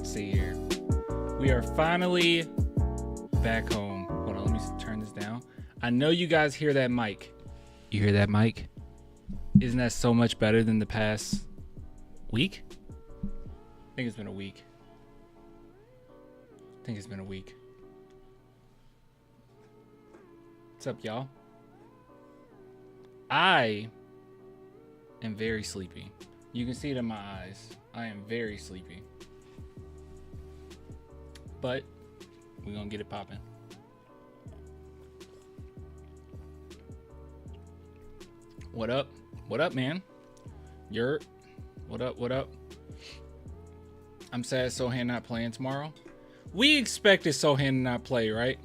see here. We are finally back home. Hold on, let me turn this down. I know you guys hear that mic. You hear that mic? Isn't that so much better than the past week? I think it's been a week. What's up, y'all? I am very sleepy. You can see it in my eyes. I am very sleepy. But we're gonna get it popping. What up? What up, man? What up? I'm sad Sochan not playing tomorrow. We expected Sochan to not play, right?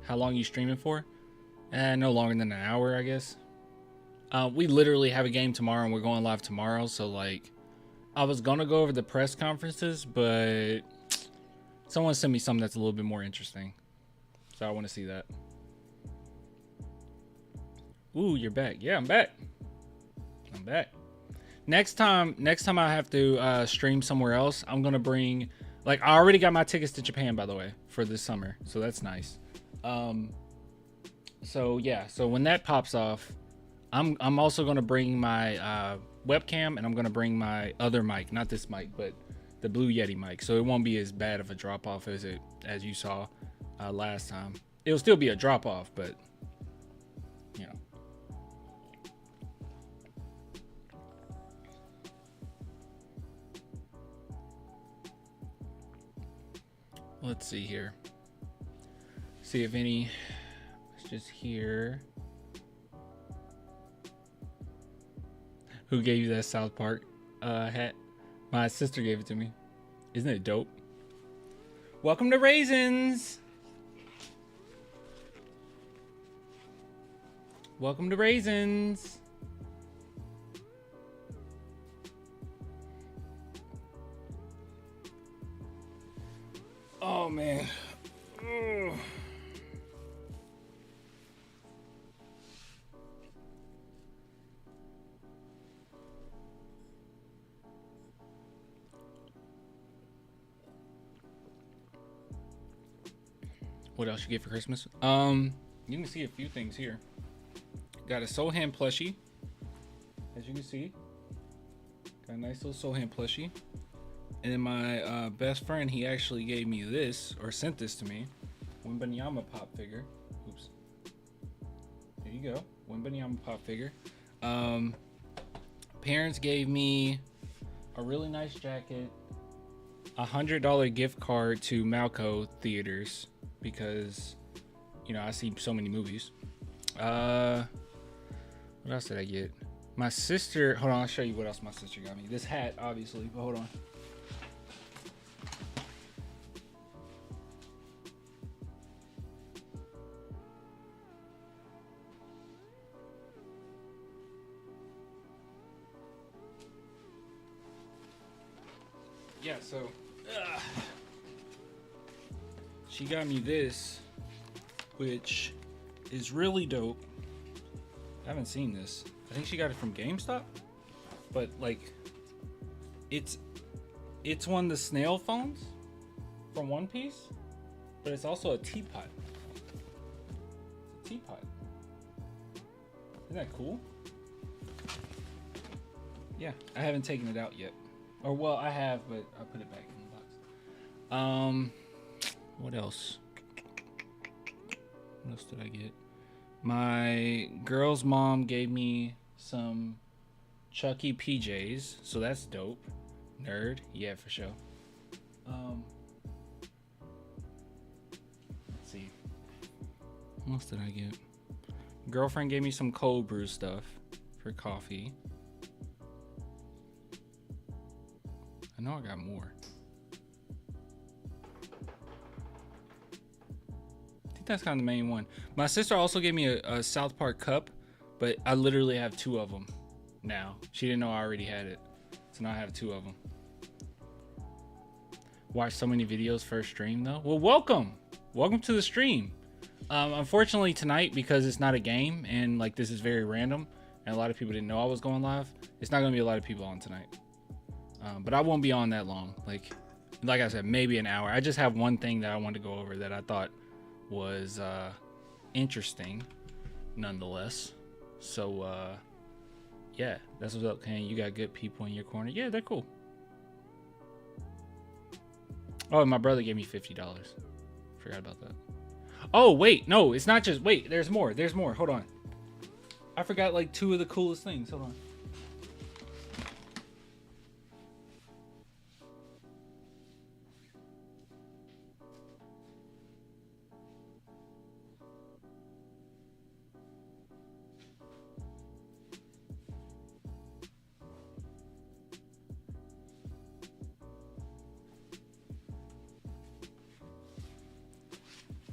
How long you streaming for? No longer than an hour, I guess. We literally have a game tomorrow and we're going live tomorrow. So like, I was gonna go over the press conferences, but someone sent me something that's a little bit more interesting. So I want to see that. Ooh, you're back. Yeah, I'm back. Next time I have to stream somewhere else, I'm gonna bring, like, I already got my tickets to Japan, by the way, for this summer. So that's nice. So yeah, so when that pops off, I'm also gonna bring my webcam, and I'm gonna bring my other mic, not this mic, but the Blue Yeti mic. So it won't be as bad of a drop off as you saw last time. It'll still be a drop off, but you know. Let's see here. See if any. Let's just hear. Who gave you that South Park hat? My sister gave it to me. Isn't it dope? Welcome to Raisins. Welcome to Raisins. Oh man. Ugh. What else you get for Christmas? You can see a few things here. Got a Sochan plushie, as you can see. Got a nice little Sochan plushie. And then my best friend, he actually gave me this, or sent this to me. Wembanyama pop figure. Oops. There you go. Wembanyama pop figure. Parents gave me a really nice jacket, $100 gift card to Malco theaters, because, you know, I see so many movies. What else did I get? My sister, hold on, I'll show you what else my sister got me. This hat, obviously, but hold on. Yeah, so she got me this, which is really dope. I haven't seen this. I think she got it from GameStop, but like, it's one of the snail phones from One Piece, but it's also a teapot. It's a teapot. Isn't that cool? Yeah, I haven't taken it out yet. Or, well, I have, but I'll put it back in the box. What else? What else did I get? My girl's mom gave me some Chucky PJs, so that's dope. Nerd, yeah, for sure. Let's see. What else did I get? Girlfriend gave me some cold brew stuff for coffee. I know I got more. I think that's kind of the main one. My sister also gave me a South Park cup, but I literally have 2 of them now. She didn't know I already had it, so now I have 2 of them. Watch so many videos first stream though. Well, welcome to the stream. Unfortunately tonight, because it's not a game and like this is very random and a lot of people didn't know I was going live, it's not gonna be a lot of people on tonight. But I won't be on that long. Like, like I said, maybe an hour. I just have one thing that I want to go over that I thought was interesting nonetheless. So yeah, that's what's up, Ken. You got good people in your corner. Yeah, they're cool. Oh, and my brother gave me $50. Forgot about that. Oh, wait, no, it's not just, wait, there's more. Hold on. I forgot like 2 of the coolest things. Hold on.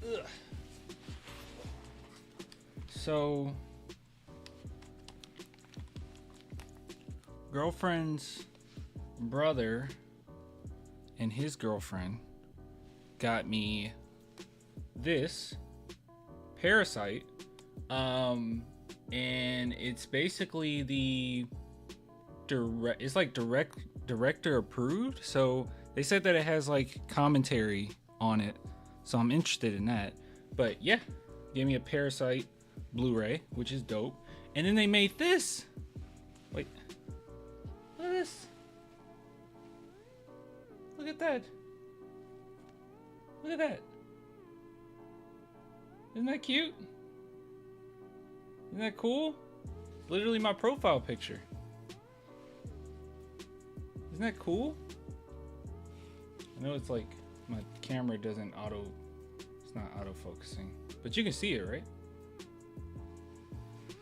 Ugh. So, girlfriend's brother and his girlfriend got me this Parasite, and it's basically the it's like director approved. So they said that it has like commentary on it, so I'm interested in that. But yeah, gave me a Parasite Blu-ray, which is dope. And then they made this. Wait, look at this. Look at that. Look at that. Isn't that cute? Isn't that cool? Literally my profile picture. Isn't that cool? I know it's like my camera doesn't it's not auto focusing, but you can see it, right?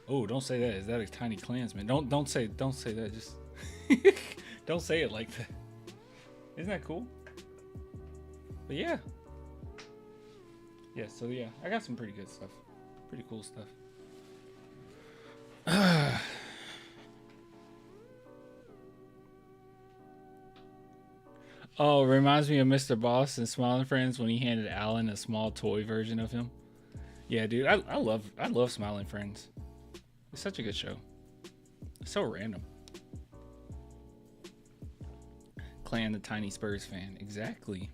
Oh, don't say that. Is that a tiny Klansman? Don't say that. Just don't say it like that. Isn't that cool? But yeah. Yeah, so yeah, I got some pretty good stuff. Pretty cool stuff. Oh, reminds me of Mr. Boss and Smiling Friends when he handed Alan a small toy version of him. Yeah, dude, I love Smiling Friends. It's such a good show. It's so random. Clan, the tiny Spurs fan. Exactly.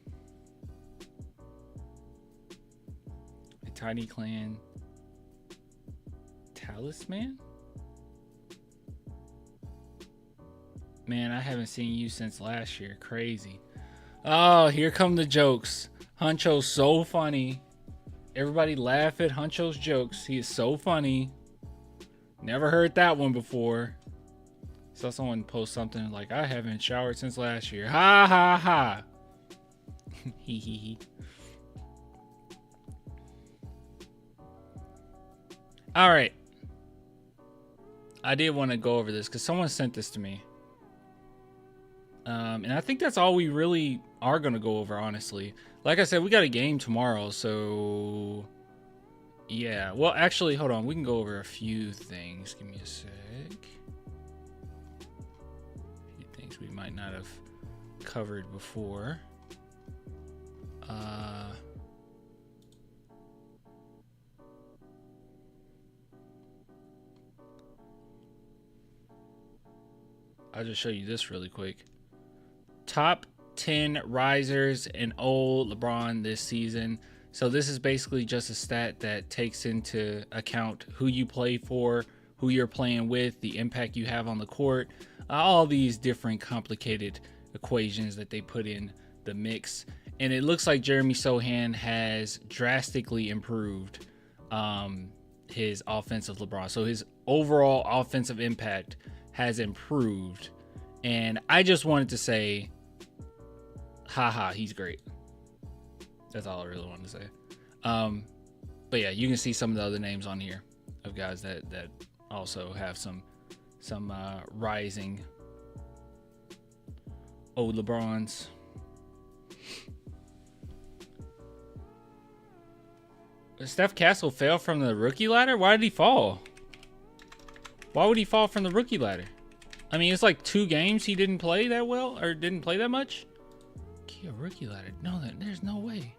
A tiny clan talisman? Man, I haven't seen you since last year. Crazy. Oh, here come the jokes. Huncho's so funny. Everybody laugh at Huncho's jokes. He is so funny. Never heard that one before. Saw someone post something like, I haven't showered since last year. Ha ha ha. Hee hee hee. All right. I did want to go over this because someone sent this to me. And I think that's all we really are going to go over, honestly. Like I said, we got a game tomorrow, so yeah. Well, actually, hold on. We can go over a few things. Give me a sec. A few things we might not have covered before. I'll just show you this really quick. Top 10 risers in old LeBron this season. So this is basically just a stat that takes into account who you play for, who you're playing with, the impact you have on the court, all these different complicated equations that they put in the mix. And it looks like Jeremy Sochan has drastically improved his offensive LeBron. So his overall offensive impact has improved. And I just wanted to say, haha, he's great. That's all I really wanted to say. But yeah, you can see some of the other names on here of guys that also have some rising old LeBrons. Steph Castle fell from the rookie ladder? Why did he fall? Why would he fall from the rookie ladder? I mean, it's like 2 games he didn't play that well, or didn't play that much. Key a rookie ladder? No, there's no way.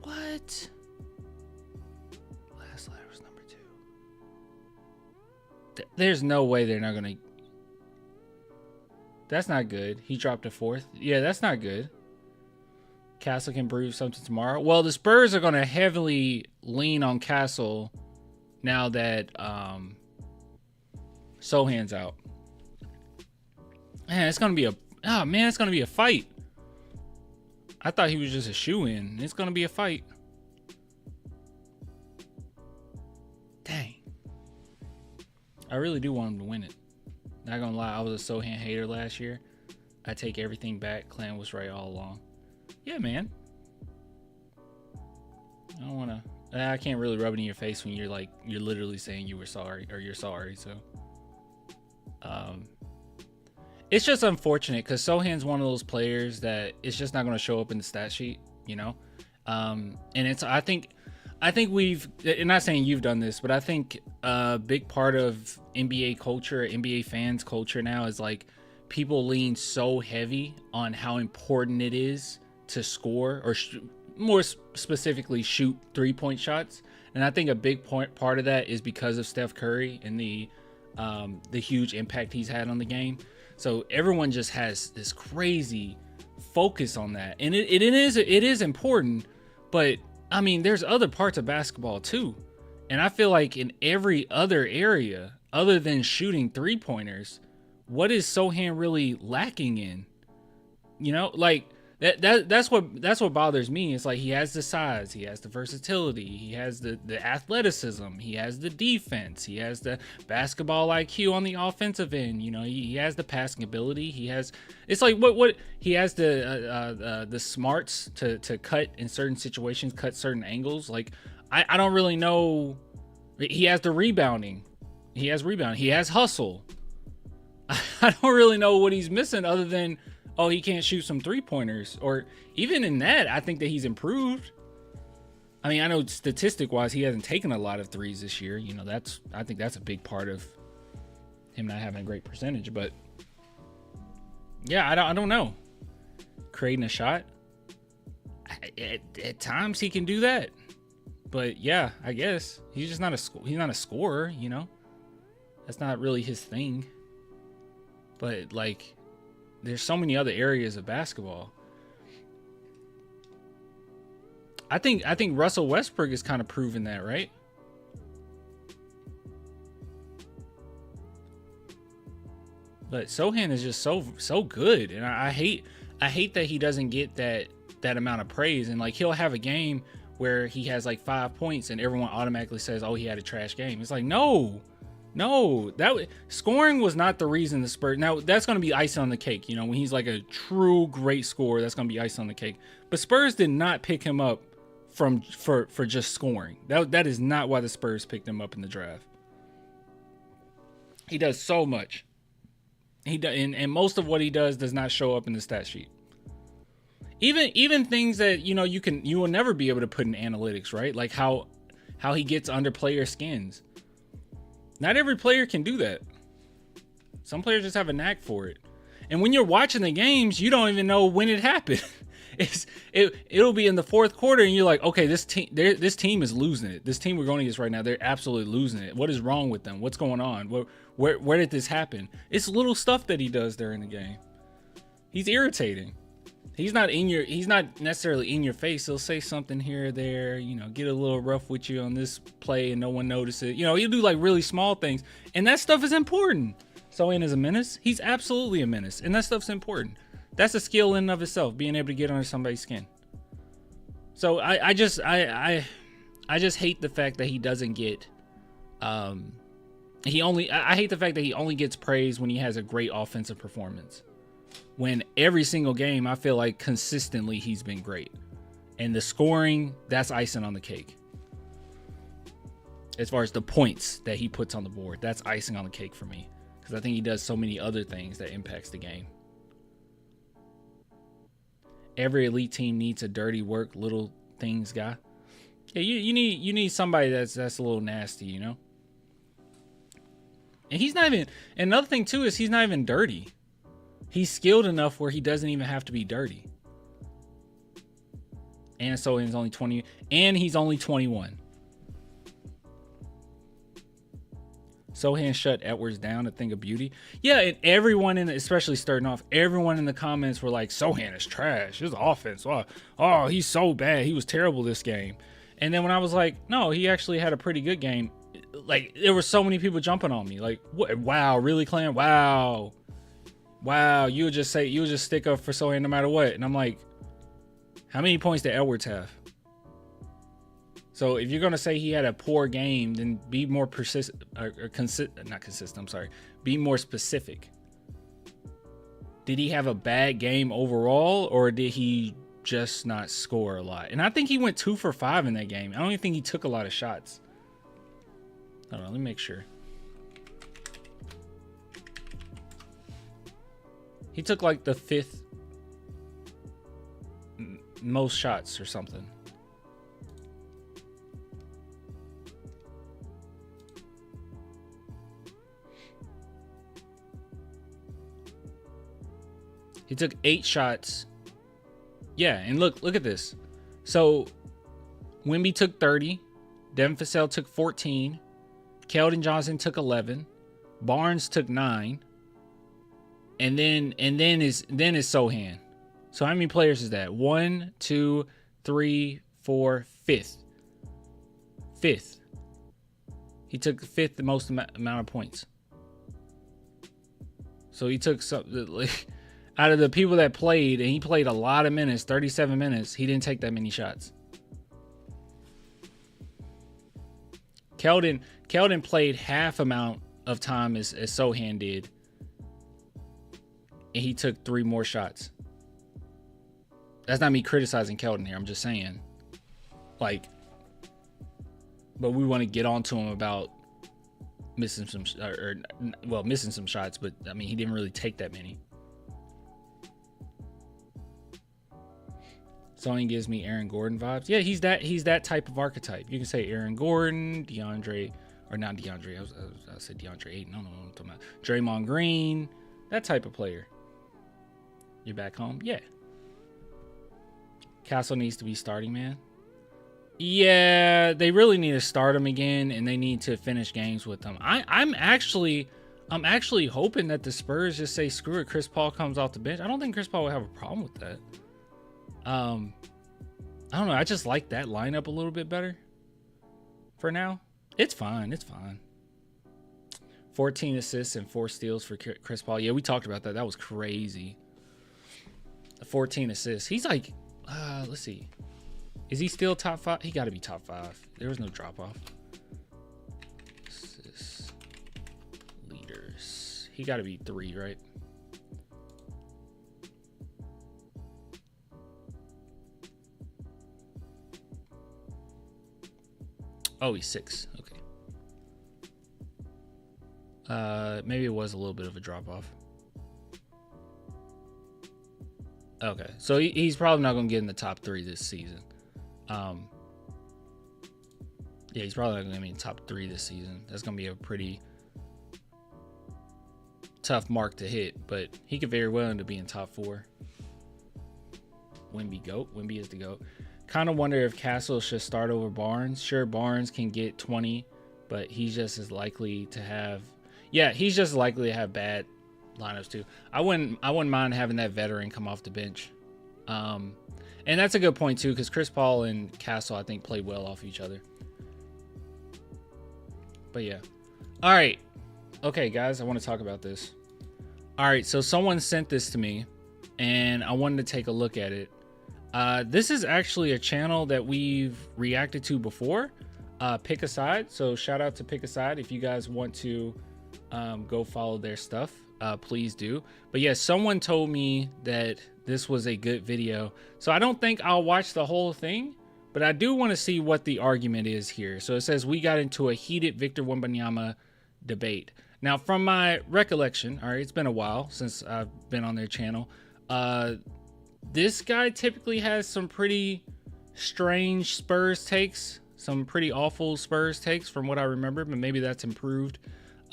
What? Last letter was number 2. There's no way they're not gonna. That's not good. He dropped a 4th. Yeah, that's not good. Castle can prove something tomorrow. Well, the Spurs are gonna heavily lean on Castle now that Sochan's out. Man, it's gonna be a it's gonna be a fight. I thought he was just a shoe-in. It's gonna be a fight. Dang. I really do want him to win it. Not gonna lie, I was a Sochan hater last year. I take everything back. Clan was right all along. Yeah, man. I don't wanna. I can't really rub it in your face when you're literally saying you were sorry or you're sorry. So, it's just unfortunate because Sochan's one of those players that it's just not going to show up in the stat sheet, you know. And it's I think we've, and not saying you've done this, but I think a big part of NBA culture, NBA fans culture now is like people lean so heavy on how important it is to score or more specifically shoot 3-point shots. And I think a big part of that is because of Steph Curry and the huge impact he's had on the game. So everyone just has this crazy focus on that. And it is important, but I mean, there's other parts of basketball too. And I feel like in every other area other than shooting 3-pointers, what is Sochan really lacking in? You know, like that's what bothers me. It's like he has the size, he has the versatility, he has the athleticism, he has the defense, he has the basketball IQ on the offensive end. You know, he has the passing ability. He has, it's like what he has the smarts to cut in certain situations, cut certain angles. Like I don't really know. He has the rebounding. He has rebound. He has hustle. I don't really know what he's missing other than, oh, he can't shoot some 3-pointers. Or even in that, I think that he's improved. I mean, I know statistic-wise, he hasn't taken a lot of threes this year. You know, I think that's a big part of him not having a great percentage. But yeah, I don't know. Creating a shot, at times he can do that. But yeah, I guess he's just not a scorer. You know, that's not really his thing. But like, there's so many other areas of basketball. I think Russell Westbrook is kind of proving that, right? But Sochan is just so good, and I hate that he doesn't get that amount of praise. And like, he'll have a game where he has like 5 points, and everyone automatically says, "Oh, he had a trash game." It's like, no, that scoring was not the reason the Spurs. Now that's going to be icing on the cake, you know, when he's like a true great scorer, that's going to be icing on the cake. But Spurs did not pick him up for just scoring. That is not why the Spurs picked him up in the draft. He does so much. He does, and most of what he does not show up in the stat sheet. Even things that, you know, you will never be able to put in analytics, right? Like how he gets under player skins. Not every player can do that. Some players just have a knack for it. And when you're watching the games, you don't even know when it happened. It'll be in the fourth quarter, and you're like, okay, this team is losing it. This team we're going against right now, they're absolutely losing it. What is wrong with them? What's going on? Where did this happen? It's little stuff that he does during the game. He's irritating. He's not necessarily in your face. He'll say something here or there, you know, get a little rough with you on this play and no one notices. You know, he'll do like really small things, and that stuff is important. Sochan is a menace. He's absolutely a menace, and that stuff's important. That's a skill in and of itself, being able to get under somebody's skin. So I just hate the fact that he doesn't get I hate the fact that he only gets praise when he has a great offensive performance. When every single game, I feel like consistently he's been great. And the scoring, that's icing on the cake. As far as the points that he puts on the board, that's icing on the cake for me. Because I think he does so many other things that impacts the game. Every elite team needs a dirty work, little things guy. Yeah, you need somebody that's a little nasty, you know? And he's not even, and another thing too is he's not even dirty. He's skilled enough where he doesn't even have to be dirty. And Sochan's only 20, and he's only 21. Sochan shut Edwards down, a thing of beauty. Yeah, and everyone especially starting off, everyone in the comments were like, Sochan is trash. His offense, oh, he's so bad. He was terrible this game. And then when I was like, no, he actually had a pretty good game. Like, there were so many people jumping on me. Like, what? Wow, really, Clan? Wow, you would just stick up for Sochan no matter what. And I'm like, how many points did Edwards have? So if you're gonna say he had a poor game, then be more be more specific. Did he have a bad game overall, or did he just not score a lot? And I think he went 2 for 5 in that game. I don't even think he took a lot of shots. Hold on, let me make sure. He took like the 5th most shots or something. He took 8 shots. Yeah, and look at this. So Wemby took 30, Devin Vassell took 14, Keldon Johnson took 11, Barnes took 9, and then is Sochan. So how many players is that? 1, 2, 3, 4, 5th. 5th. He took the 5th the most amount of points. So he took something like, out of the people that played, and he played a lot of minutes, 37 minutes, he didn't take that many shots. Keldon played half amount of time as Sochan did, and he took 3 more shots. That's not me criticizing Keldon here. I'm just saying, like, but we want to get onto him about missing some shots, but I mean, he didn't really take that many. Sochan gives me Aaron Gordon vibes. Yeah, he's that type of archetype. You can say Aaron Gordon, DeAndre, or not DeAndre. I said DeAndre Ayton. No, I'm talking about Draymond Green, that type of player. You're back home? Yeah. Castle needs to be starting, man. Yeah, they really need to start him again, and they need to finish games with him. I'm actually hoping that the Spurs just say, screw it, Chris Paul comes off the bench. I don't think Chris Paul would have a problem with that. I don't know. I just like that lineup a little bit better for now. It's fine. 14 assists and 4 steals for Chris Paul. Yeah, we talked about that. That was crazy. 14 assists. He's like, let's see. Is he still top 5? He got to be top 5. There was no drop off. Assist leaders. He got to be 3, right? Oh, he's 6. Okay. Maybe it was a little bit of a drop off. Okay, so he's probably not going to get in the top 3 this season. Yeah, he's probably not going to be in top 3 this season. That's going to be a pretty tough mark to hit, but he could very well end up being top 4. Wemby GOAT. Wemby is the GOAT. Kind of wonder if Castle should start over Barnes. Sure, Barnes can get 20, but he's just as likely to have... Yeah, he's just likely to have bad lineups too. I wouldn't mind having that veteran come off the bench. And that's a good point too, because Chris Paul and Castle, I think, play well off each other. But yeah. All right. Okay, guys, I want to talk about this. All right, so someone sent this to me, and I wanted to take a look at it. This is actually a channel that we've reacted to before, Pick a Side. So shout out to Pick a Side. If you guys want to go follow their stuff, please do. But yeah, someone told me that this was a good video, so I don't think I'll watch the whole thing, but I do want to see what the argument is here. So it says, we got into a heated Victor Wembanyama debate. Now, from my recollection, all right, it's been a while since I've been on their channel. This guy typically has some pretty strange Spurs takes, some pretty awful Spurs takes from what I remember, but maybe that's improved.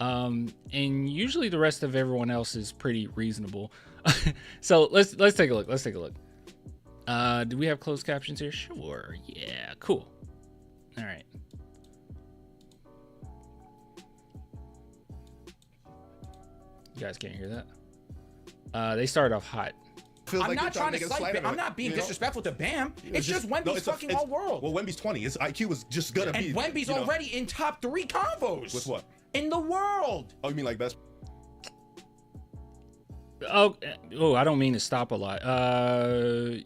And usually the rest of everyone else is pretty reasonable. So let's take a look. Let's take a look. Do we have closed captions here? Sure. Yeah, cool. All right. You guys can't hear that. They started off hot. I'm not trying to slight Bam. I'm not being disrespectful to Bam. It's just Wemby's fucking all world. Well, Wemby's 20. His IQ was just gonna be. And Wemby's already in top 3 combos. With what? In the world. Oh, you mean like best? Oh, I don't mean to stop a lot.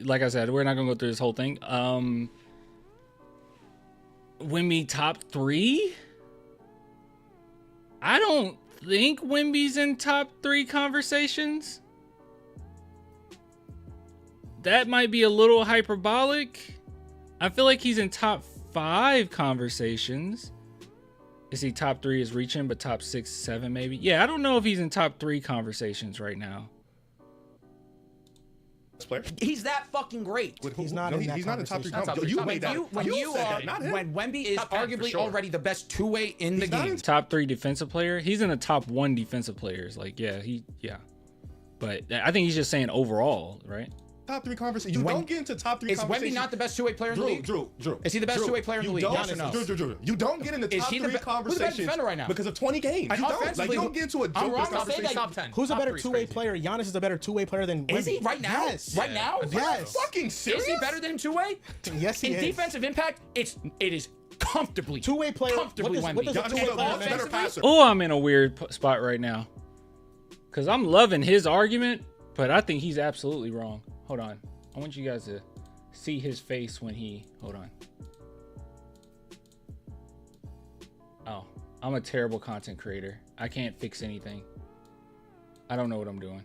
Like I said, we're not gonna go through this whole thing. Wemby top 3? I don't think Wemby's in top 3 conversations. That might be a little hyperbolic. I feel like he's in top 5 conversations. Is he top 3 is reaching, but top 6, 7 maybe? Yeah, I don't know if he's in top 3 conversations right now. Player? He's that fucking great. He's not in top 3 conversations. When Wemby is arguably already the best two-way in the game. Top 3 defensive player. He's in the top 1 defensive players. Like, yeah. But I think he's just saying overall, right? Top 3 conversation. You don't get into top 3 conversations. Is Wemby not the best two-way player in the league? Drew. Is he the best two-way player in the league? Yes or no? Drew. You don't get into top 3 conversations. Who's the best defender right now? Because of 20 games. You don't. Like, you don't get into a joke conversation. Top 10. Who's a better two-way player? Giannis is a better two-way player than Wemby. Is he right now? Yes. Right now? Yes. Fucking serious? Is he better than two-way? Yes, he is. In defensive impact, it is comfortably two-way player. Comfortably Wemby. What does a two-way player better passer? Oh, I'm in a weird spot right now. Because I'm loving his argument, but I think he's absolutely wrong. Hold on. I want you guys to see his face when he... Hold on. Oh, I'm a terrible content creator. I can't fix anything. I don't know what I'm doing.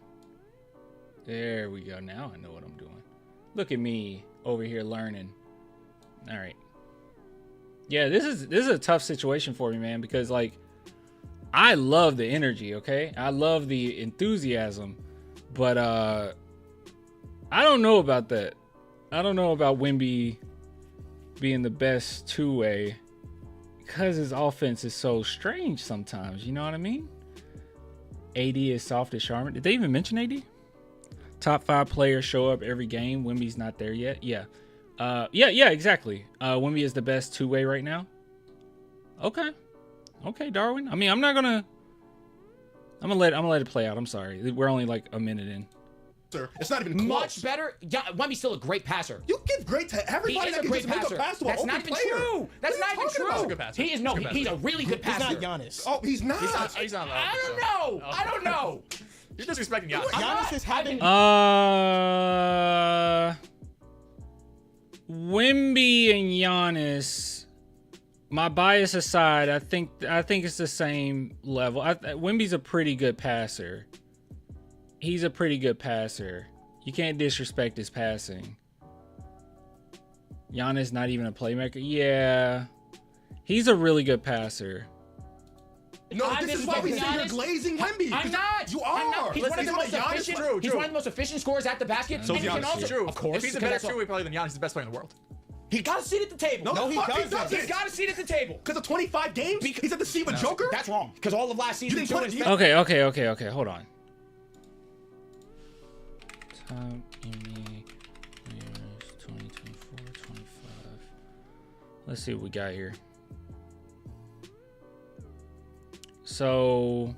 There we go. Now I know what I'm doing. Look at me over here learning. All right. Yeah, this is a tough situation for me, man, because like I love the energy, okay? I love the enthusiasm, but I don't know about that. I don't know about Wemby being the best two-way because his offense is so strange sometimes. You know what I mean? AD is soft as Charmin. Did they even mention AD? Top 5 players show up every game. Wemby's not there yet. Yeah. Yeah, exactly. Wemby is the best two-way right now. Okay, Darwin. I mean, I'm gonna let it play out. I'm sorry. We're only like a minute in. It's not even close. Much better. Yeah, Wemby's still a great passer. You give great to everybody that can just make a pass to an open player. That's not even true. He's a good passer. He's a really good passer. He's not Giannis. Oh, he's not. He's not. I don't know. You're disrespecting Giannis. Giannis is having. Wemby and Giannis. My bias aside, I think it's the same level. Wemby's a pretty good passer. He's a pretty good passer. You can't disrespect his passing. Giannis not even a playmaker. Yeah, he's a really good passer. No, this is why we say you're glazing Wemby. I'm not. You are. He's one of the most efficient. He's one of the most efficient scorers at the basket. So and he can Giannis, also, true. of course, if he's a better two-way player than Giannis, he's the best player in the world. He got a seat at the table. No, he doesn't. He's got a seat at the table. Because of 25 games, he's at the seat with Joker. That's wrong. Because all of last season. Okay. Hold on. Top NBA players 2024, 25. Let's see what we got here. So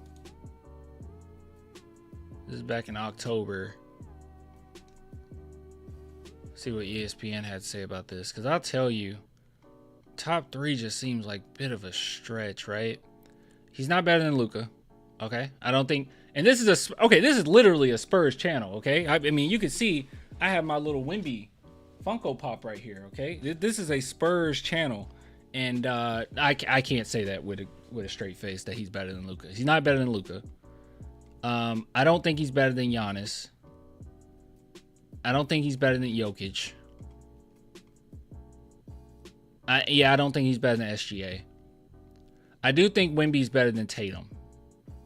this is back in October. See what ESPN had to say about this, because I'll tell you, top 3 just seems like a bit of a stretch, right? He's not better than Luka. Okay, I don't think. And this is this is literally a Spurs channel. Okay, I mean, you can see I have my little Wemby Funko Pop right here. Okay, this is a Spurs channel, and I can't say that with a straight face that he's better than Luka. He's not better than Luka. I don't think he's better than Giannis. I don't think he's better than Jokic. I don't think he's better than SGA. I do think Wemby's better than Tatum,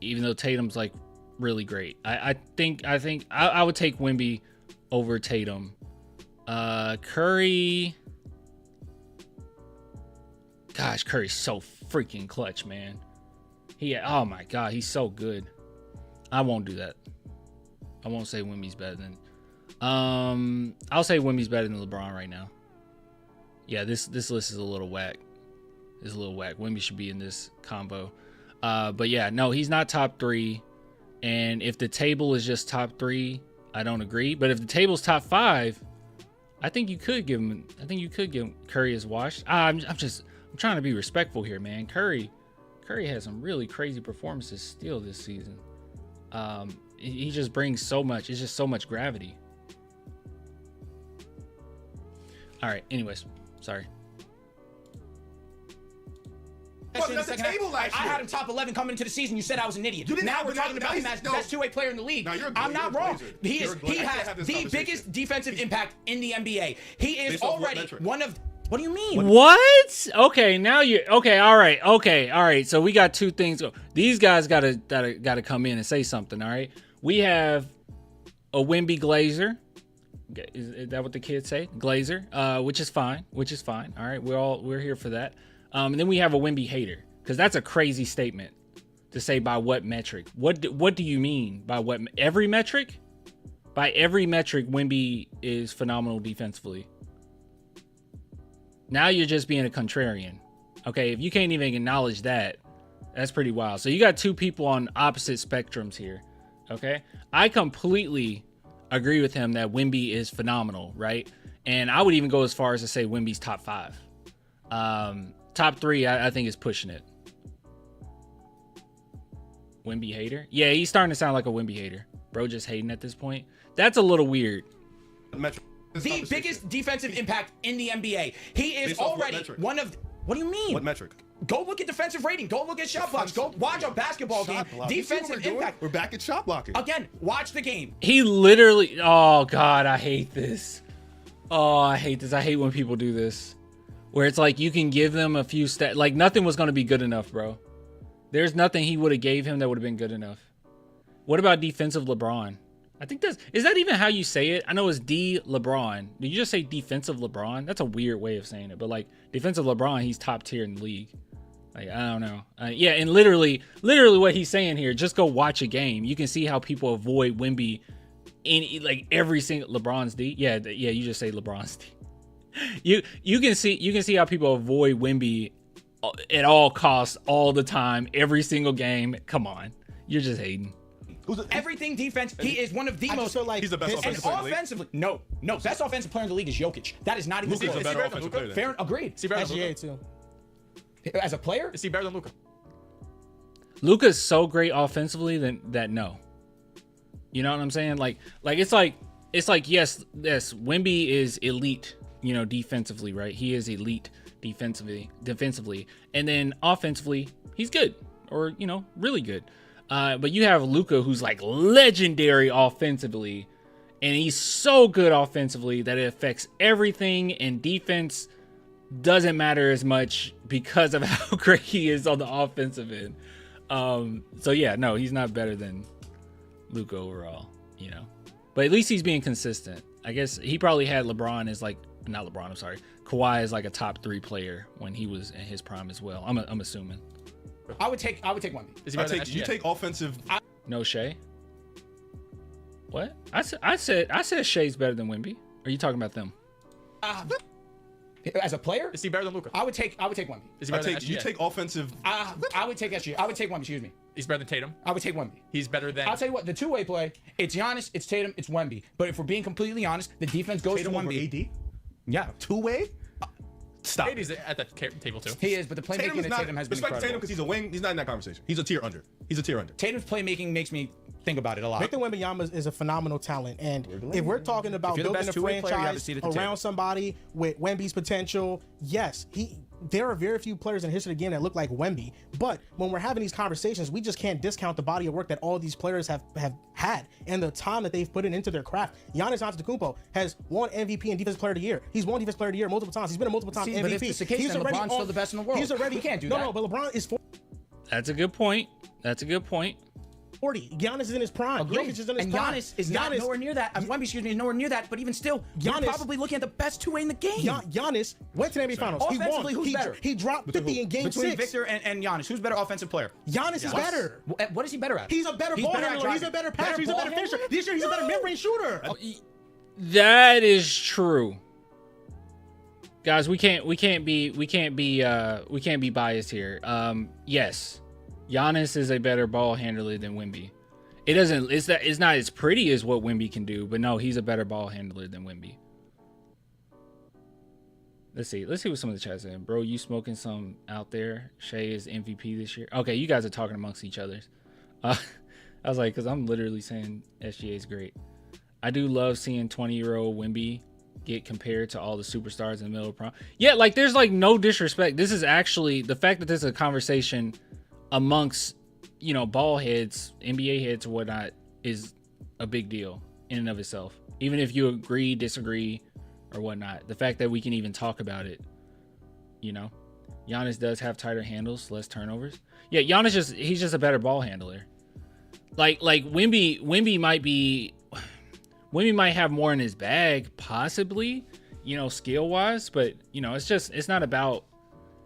even though Tatum's like really great. I think I would take Wemby over Tatum. Curry. Gosh, Curry's so freaking clutch, man. Oh my God, he's so good. I won't do that. I won't say Wemby's better than. I'll say Wemby's better than LeBron right now. Yeah, this list is a little whack. It's a little whack. Wemby should be in this combo. But yeah, no, he's not top 3. And if the table is just top 3, I don't agree. But if the table's top 5, I think you could give him. I think you could give him Curry as washed. I'm trying to be respectful here, man. Curry had some really crazy performances still this season. He just brings so much. It's just so much gravity. All right. Anyways, sorry. I had him top 11 coming into the season. You said I was an idiot. Now we're talking about him as the best two-way player in the league. I'm not wrong. He has the biggest defensive impact in the NBA. He is already one of. What do you mean? What? Okay, now you. Okay, all right. So we got two things. These guys gotta come in and say something. All right. We have a Wemby Glazer. Is that what the kids say? Glazer, which is fine. All right, we're here for that. And then we have a Wemby hater, because that's a crazy statement to say by what metric. What do you mean by what? Every metric? By every metric, Wemby is phenomenal defensively. Now you're just being a contrarian. Okay, if you can't even acknowledge that, that's pretty wild. So you got two people on opposite spectrums here. Okay, I completely agree with him that Wemby is phenomenal, right? And I would even go as far as to say Wemby's top 5. Top 3, I think is pushing it. Wemby hater? Yeah, he's starting to sound like a Wemby hater. Bro just hating at this point. That's a little weird. The biggest defensive impact in the NBA. He is already one of. What do you mean? What metric? Go look at defensive rating. Go look at shot blocks. Go watch a basketball game. Defensive impact. We're back at shot blocking. Again, watch the game. He literally. Oh, God, I hate this. Oh, I hate this. I hate when people do this. Where it's like you can give them a few stats. Like nothing was going to be good enough, bro. There's nothing he would have gave him that would have been good enough. What about defensive LeBron? I think is that even how you say it? I know it's D LeBron. Did you just say defensive LeBron? That's a weird way of saying it. But like defensive LeBron, he's top tier in the league. Like, I don't know. Yeah, and literally what he's saying here, just go watch a game. You can see how people avoid Wemby in like every single LeBron's D. Yeah, you just say LeBron's D. You can see how people avoid Wemby at all costs all the time, every single game. Come on, you're just hating. Everything defense, he is one of the most. Like he's the best offensive player in the league. Offensively, no, best offensive player in the league is Jokic. That is not even. Luka's a better offensive player. Fair, agreed. Is he better than Luka? too. As a player, is he better than Luka? Luka's so great offensively that no. You know what I'm saying? Like it's like yes, Wemby is elite. You know, defensively, right? He is elite defensively, and then offensively, he's good, or you know, really good. But you have Luka, who's like legendary offensively, and he's so good offensively that it affects everything. And defense doesn't matter as much because of how great he is on the offensive end. So yeah, no, he's not better than Luka overall. You know, but at least he's being consistent. I guess he probably had LeBron as like. Not LeBron, I'm sorry. Kawhi is like a top 3 player when he was in his prime as well. I'm assuming. I would take Wemby. You take offensive. No Shea. What? I said Shea's better than Wemby. Are you talking about them? As a player, is he better than Luka? I would take Wemby. Is he better than SGA? You take offensive. I would take SGA. I would take Wemby. Excuse me. He's better than Tatum. I would take Wemby. He's better than. I'll tell you what. The two-way play. It's Giannis. It's Tatum. It's Wemby. But if we're being completely honest, the defense goes Tatum to over Wemby. AD. Yeah, Two-way. Stop. AD's at that table too. He is, but the playmaking of Tatum has been incredible. Tatum because he's a wing. He's not in that conversation. He's a tier under. Tatum's playmaking makes me think about it a lot. Victor Wembanyama is a phenomenal talent, and if we're talking about building a franchise around somebody with Wemby's potential, yes, there are very few players in the history of the game that look like Wemby. But when we're having these conversations, we just can't discount the body of work that all these players have had and the time that they've put into their craft. Giannis Antetokounmpo has won MVP and Defensive Player of the Year. He's won Defensive Player of the Year multiple times. He's been a multiple time MVP. But if it's the case, then LeBron's still the best in the world. He's already. We can't do that. No, but LeBron is. That's a good point. 40. Giannis is in his prime. Agreed. Jokic is in his and prime. Giannis is not nowhere near that. Wemby, excuse me, is nowhere near that. But even still, you're probably looking at the best two-way in the game. Giannis went to the NBA Finals. He won. Who's better? He dropped 50 in Game 6. Between Victor and Giannis, who's better offensive player? Giannis is better. What is he better at? He's a better ball handler. He's a better passer. He's a better finisher. This year, he's a better mid-range shooter. That is true. Guys, we can't be biased here. Yes, Giannis is a better ball handler than Wemby. It's not as pretty as what Wemby can do, but no, he's a better ball handler than Wemby. Let's see what some of the chat's saying. Bro, you smoking some out there? Shea is MVP this year. Okay, you guys are talking amongst each other. I was like, because I'm literally saying SGA is great. I do love seeing 20-year-old Wemby get compared to all the superstars in the middle of prom. Yeah, like there's like no disrespect. This is actually the fact that this is a conversation amongst, ball heads, NBA heads or whatnot is a big deal in and of itself. Even if you agree, disagree, or whatnot, the fact that we can even talk about it, Giannis does have tighter handles, less turnovers. Yeah, he's just a better ball handler. Like Wemby might have more in his bag, possibly, skill wise, but it's not about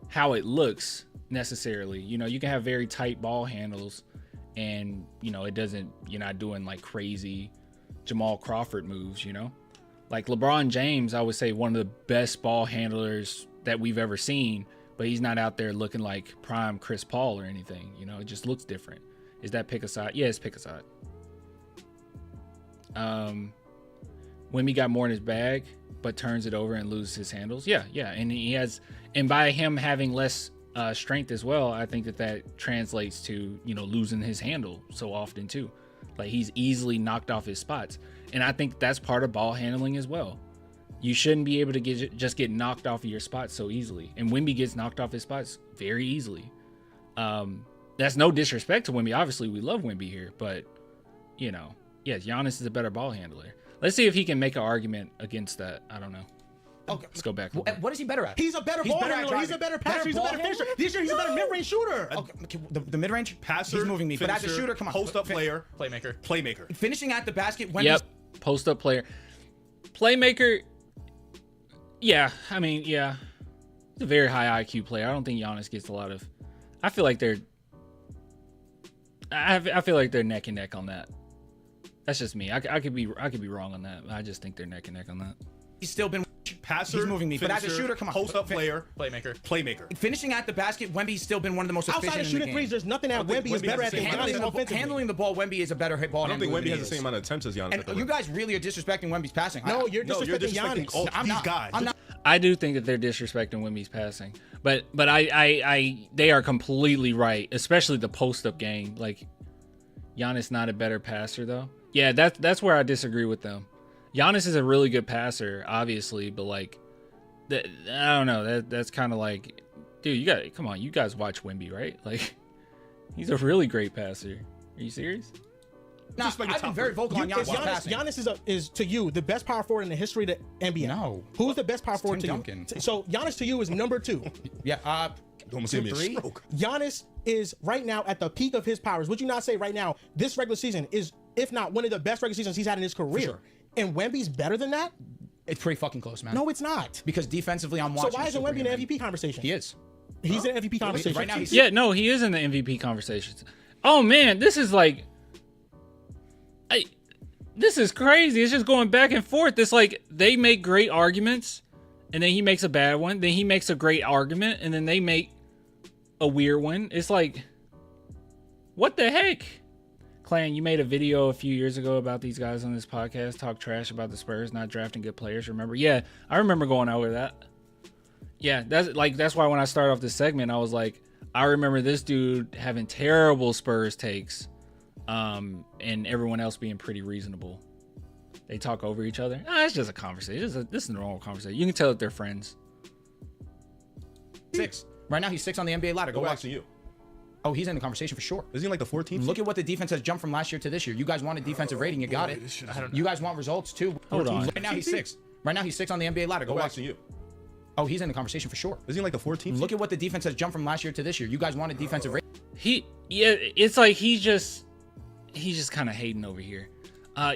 how it looks necessarily. You can have very tight ball handles and you're not doing like crazy Jamal Crawford moves, like LeBron James, I would say one of the best ball handlers that we've ever seen, but he's not out there looking like prime Chris Paul or anything. It just looks different. Is that pick a side? Yeah, it's pick a side. Wemby got more in his bag, but turns it over and loses his handles. Yeah. And by him having less strength as well, I think that translates to, losing his handle so often too. Like he's easily knocked off his spots. And I think that's part of ball handling as well. You shouldn't be able to just get knocked off of your spots so easily. And Wemby gets knocked off his spots very easily. That's no disrespect to Wemby. Obviously, we love Wemby here, but yes, Giannis is a better ball handler. Let's see if he can make an argument against that. I don't know. Okay, let's go back. What is he better at? He's a better ball handler. He's a better passer. He's a better finisher. This year, he's a better mid-range shooter. Okay, the mid-range passer. He's moving me, finisher, but as a shooter, come on. Post-up player, playmaker. Finishing at the basket. When yep. Post-up player, playmaker. Yeah, I mean, yeah, he's a very high IQ player. I don't think Giannis gets a lot of. I feel like they're neck and neck on that. That's just me. I could be wrong on that. I just think they're neck and neck on that. He's still been passer. He's moving me, finisher, but as a shooter, come on. Post-up player, playmaker. Finishing at the basket, Wemby's still been one of the most efficient outside of in the shooting game. threes. There's nothing that Wemby is better at than Giannis offensively. Handling the ball, Wemby is a better ball handler. I don't think Wemby has the same amount of attempts as Giannis. And you guys really are disrespecting Wemby's passing. No, you're disrespecting Giannis. All these guys. I'm not. I do think that they're disrespecting Wemby's passing, but they are completely right, especially the post-up game. Like Giannis not a better passer though. Yeah, that's where I disagree with them. Giannis is a really good passer, obviously, but like, I don't know. That's kind of like, dude, you guys watch Wemby, right? Like, he's a really great passer. Are you serious? I've been very vocal on Giannis passing. Giannis is to you the best power forward in the history of the NBA. No. Who's the best power forward to Duncan. you? So Giannis to you is number 2. Yeah. Almost gave me a stroke. Giannis is right now at the peak of his powers. Would you not say right now this regular season is, if not one of the best regular seasons he's had in his career? Sure. And Wemby's better than that? It's pretty fucking close, man. No, it's not. Because defensively, I'm watching. So why isn't Wemby in the MVP conversation? He is. He's in the MVP conversation. Right now, he is in the MVP conversations. Oh man, this is like, this is crazy. It's just going back and forth. It's like they make great arguments, and then he makes a bad one. Then he makes a great argument, and then they make a weird one. It's like, what the heck? Clan, you made a video a few years ago about these guys on this podcast talk trash about the Spurs not drafting good players. Remember? Yeah, I remember going over that. Yeah, that's why when I started off this segment, I was like, I remember this dude having terrible Spurs takes, and everyone else being pretty reasonable. They talk over each other. It's just a conversation. This is a normal conversation. You can tell that they're friends. 6. Right now, he's 6 on the NBA ladder. Go back to you. Oh, he's in the conversation for sure. Isn't he like the 14th? Look at what the defense has jumped from last year to this year. You guys wanted defensive rating, you got it. You guys want results too. Hold on. Right now he's 6. Right now he's 6 on the NBA ladder. Go back to you. Oh, he's in the conversation for sure. Isn't he like the 14th? Look at what the defense has jumped from last year to this year. You guys wanted defensive rating. It's like he's just he's just kind of hating over here.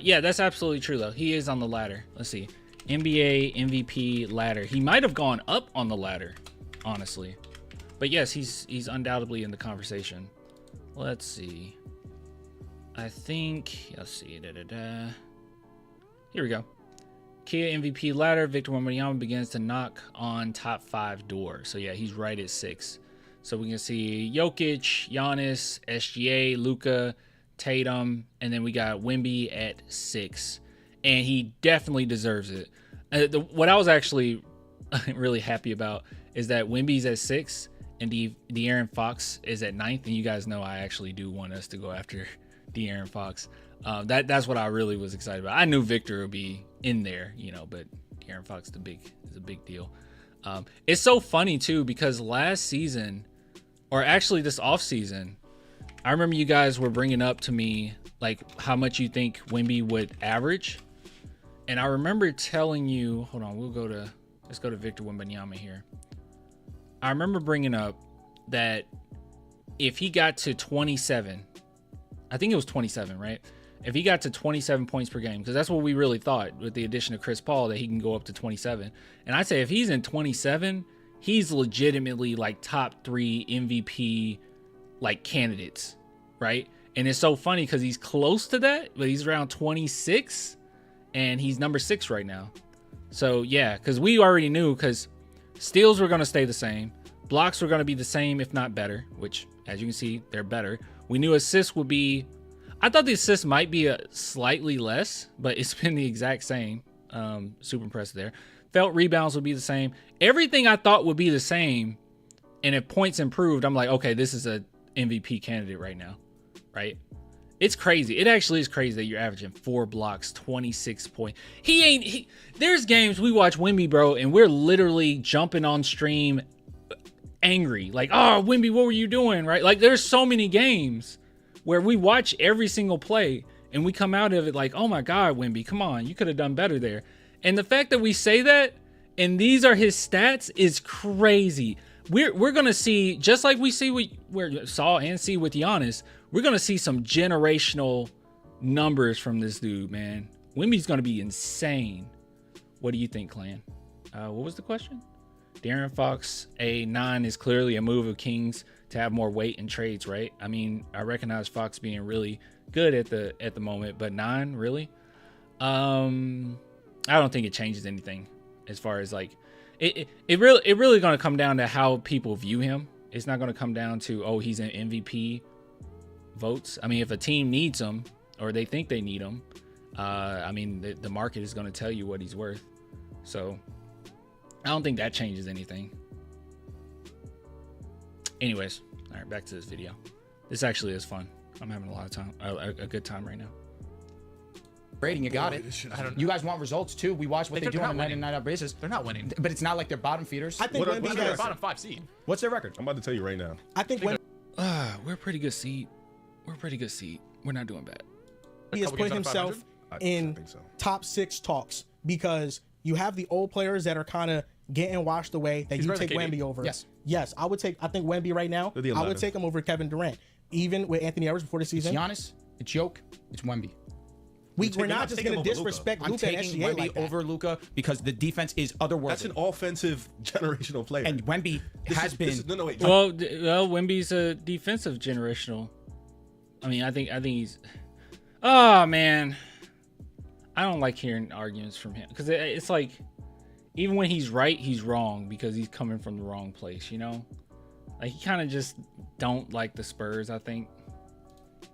Yeah, that's absolutely true though. He is on the ladder. Let's see. NBA MVP ladder. He might have gone up on the ladder, honestly. But yes, he's undoubtedly in the conversation. Let's see. I think, let's see. Here we go. Kia MVP ladder. Victor Wembanyama begins to knock on top 5 doors. So yeah, he's right at 6. So we can see Jokic, Giannis, SGA, Luka, Tatum, and then we got Wemby at 6. And he definitely deserves it. What I was actually really happy about is that Wemby's at 6 and De'Aaron Fox is at 9th. And you guys know I actually do want us to go after De'Aaron Fox. That's what I really was excited about. I knew Victor would be in there, you know, but De'Aaron Fox is a big deal. It's so funny too, because last season, or actually this offseason, I remember you guys were bringing up to me like how much you think Wemby would average. And I remember telling you, hold on, let's go to Victor Wembanyama here. I remember bringing up that if he got to 27, I think it was 27, right? If he got to 27 points per game, because that's what we really thought with the addition of Chris Paul, that he can go up to 27. And I say if he's in 27, he's legitimately like top 3 MVP like candidates, right? And it's so funny because he's close to that, but he's around 26 and he's number 6 right now. So yeah, because we already knew, because steals were going to stay the same, blocks were going to be the same, if not better, which as you can see, they're better. We knew assists would be, I thought the assists might be a slightly less, but it's been the exact same. Super impressive there. Felt rebounds would be the same. Everything I thought would be the same. And if points improved, I'm like, okay, this is a MVP candidate right now, right? It's crazy. It actually is crazy that you're averaging 4 blocks, 26 points. There's games we watch Wemby, bro, and we're literally jumping on stream angry. Like, oh, Wemby, what were you doing, right? Like, there's so many games where we watch every single play and we come out of it like, oh my God, Wemby, come on, you could have done better there. And the fact that we say that and these are his stats is crazy. We're gonna see, just like we see with saw and see with Giannis, we're gonna see some generational numbers from this dude, man. Wemby's gonna be insane. What do you think, Clan? What was the question? De'Aaron Fox, a 9 is clearly a move of Kings to have more weight in trades, right? I mean, I recognize Fox being really good at the moment, but 9, really? I don't think it changes anything as far as like it really going to come down to how people view him. It's not going to come down to, oh, he's an MVP votes. I mean, if a team needs him or they think they need him, I mean, the market is going to tell you what he's worth. So I don't think that changes anything. Anyways, all right, back to this video. This actually is fun. I'm having a lot of time, a good time right now. Rating, you got it. You guys want results too. We watch what they do on a night-in, night-out basis. They're not winning. But it's not like they're bottom feeders. I think Wemby has bottom 5 seed. What's their record? I'm about to tell you right now. I think Wemby we're a pretty good seed. We're a pretty good seed. We're not doing bad. he has put himself in top 6 talks, because you have the old players that are kind of getting washed away that you take Wemby over. Yes, I think Wemby right now, I would take him over Kevin Durant, even with Anthony Edwards before the season. It's Giannis, it's Jokic, it's Wemby. We're not just going to disrespect Luka and SGA Wemby like that. over Luka because the defense is otherworldly. That's an offensive generational player. And Wemby has been. No, wait. Well, Wemby's a defensive generational. I mean, I think he's. Oh man, I don't like hearing arguments from him, because it's like, even when he's right, he's wrong because he's coming from the wrong place. You know, like he kind of just don't like the Spurs, I think.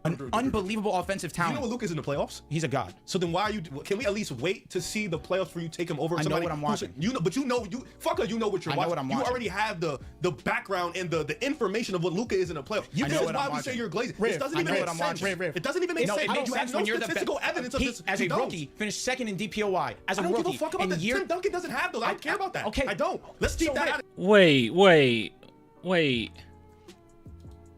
An unbelievable offensive talent. You know what Luka's in the playoffs? He's a god. So then why are you? Can we at least wait to see the playoffs for you to take him over? I know what I'm watching. You know, but you know what you're watching. I know what I'm watching. You already have the background and the information of what Luka is in the playoffs. I know what I'm why we watching. say you're glazing. Riff, It doesn't I even know make what I'm sense. watching. Riff. It doesn't even make No, sense. it makes You have sense no when you're the statistical evidence of this. as a You don't. rookie, finished second in DPOY as a I don't rookie. give a fuck about that. Tim Duncan doesn't have those. I don't care about that. Okay. I don't. Let's keep that out. Wait.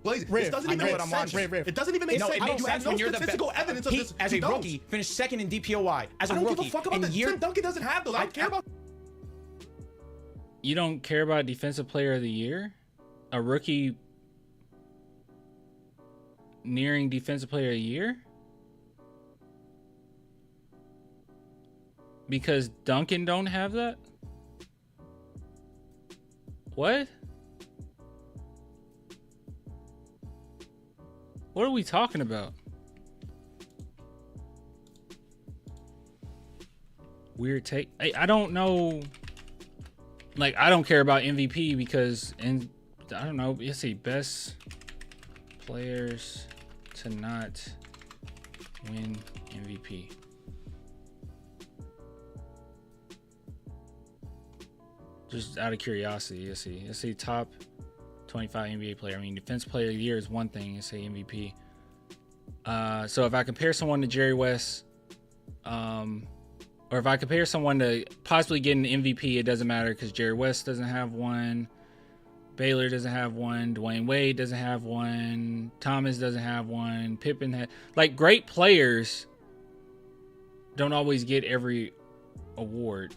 It doesn't even make sense. It doesn't even make sense. You have no statistical evidence of this. As a rookie, finished second in DPOY as a I don't rookie. give a fuck about that. Tim Duncan doesn't have those. I don't care about. You don't care about Defensive Player of the Year? A rookie nearing Defensive Player of the Year? Because Duncan don't have that? What? What are we talking about? Weird take. I don't know. Like, I don't care about MVP because, and I don't know. Let's see, best players to not win MVP. Just out of curiosity, let's see top 25 NBA player. I mean, defense player of the year is one thing. Let's say MVP. So if I compare someone to Jerry West, or if I compare someone to possibly getting an MVP, it doesn't matter because Jerry West doesn't have one, Baylor doesn't have one, Dwayne Wade doesn't have one, Thomas doesn't have one, Pippen had, like, great players don't always get every award.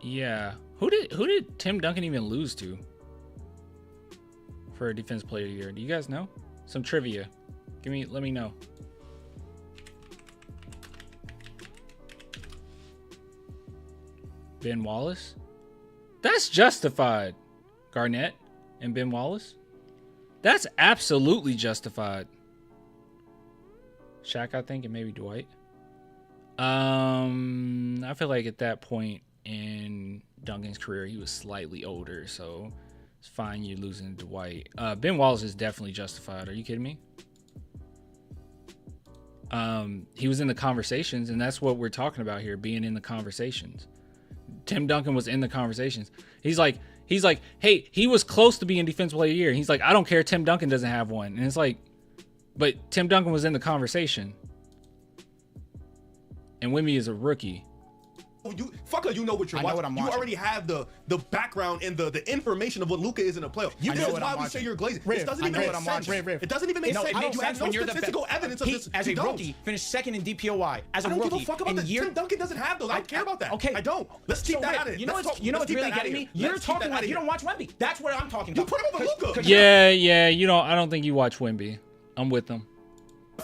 Yeah. Who did Tim Duncan even lose to for a defense player of the year? Do you guys know? Some trivia. Let me know. Ben Wallace? That's justified. Garnett and Ben Wallace? That's absolutely justified. Shaq, I think, and maybe Dwight. I feel like at that point in Duncan's career, he was slightly older, so it's fine you losing to Dwight. Ben Wallace is definitely justified. Are you kidding me? He was in the conversations, and that's what we're talking about here, being in the conversations. Tim Duncan was in the conversations. He's like, hey, he was close to being defensive player of the year. He's like, I don't care, Tim Duncan doesn't have one. And it's like, but Tim Duncan was in the conversation. And Wemby is a rookie. You know what you're watching. You already have the background and the information of what Luka is in a playoff. This is why we say you're glazing. It doesn't even make sense. It doesn't even make sense. It makes sense when you're the statistical evidence of this. As a rookie, finished second in DPOY. As a rookie, I don't give a fuck about that. Tim Duncan doesn't have those. I don't care about that. Okay, I don't. Let's keep that out of it. You know what's really getting me? You're talking like you don't watch Wemby. That's what I'm talking about. You put him over Luka. Yeah. You don't. I don't think you watch Wemby. I'm with them.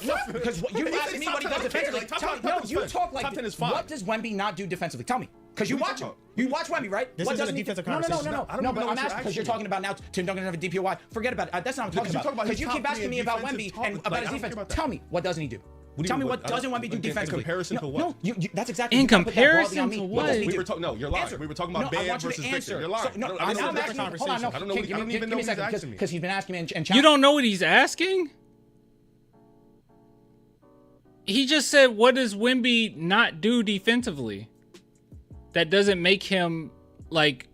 No, because you ask me what he does defensively. No, you talk like, what does Wemby not do defensively? Tell me. Because you watch him. You watch Wemby, right? This is a defensive conversation. No, but I'm asking because you're talking about now Tim Duncan doesn't have a DPOY. Forget about it. That's not what I'm talking about. Because you keep asking me about Wemby and about his defense. Tell me, what doesn't he do? Tell me what doesn't Wemby do defensively? In comparison to what? No, that's exactly. In comparison to what? No, you're lying. We were talking about Bam versus Victor. You're lying. No, I'm asking. Hold on, no. I don't even know what he's asking me. Because he's been asking me and challenging. You don't know what he's asking? He just said, what does Wemby not do defensively? That doesn't make him, like,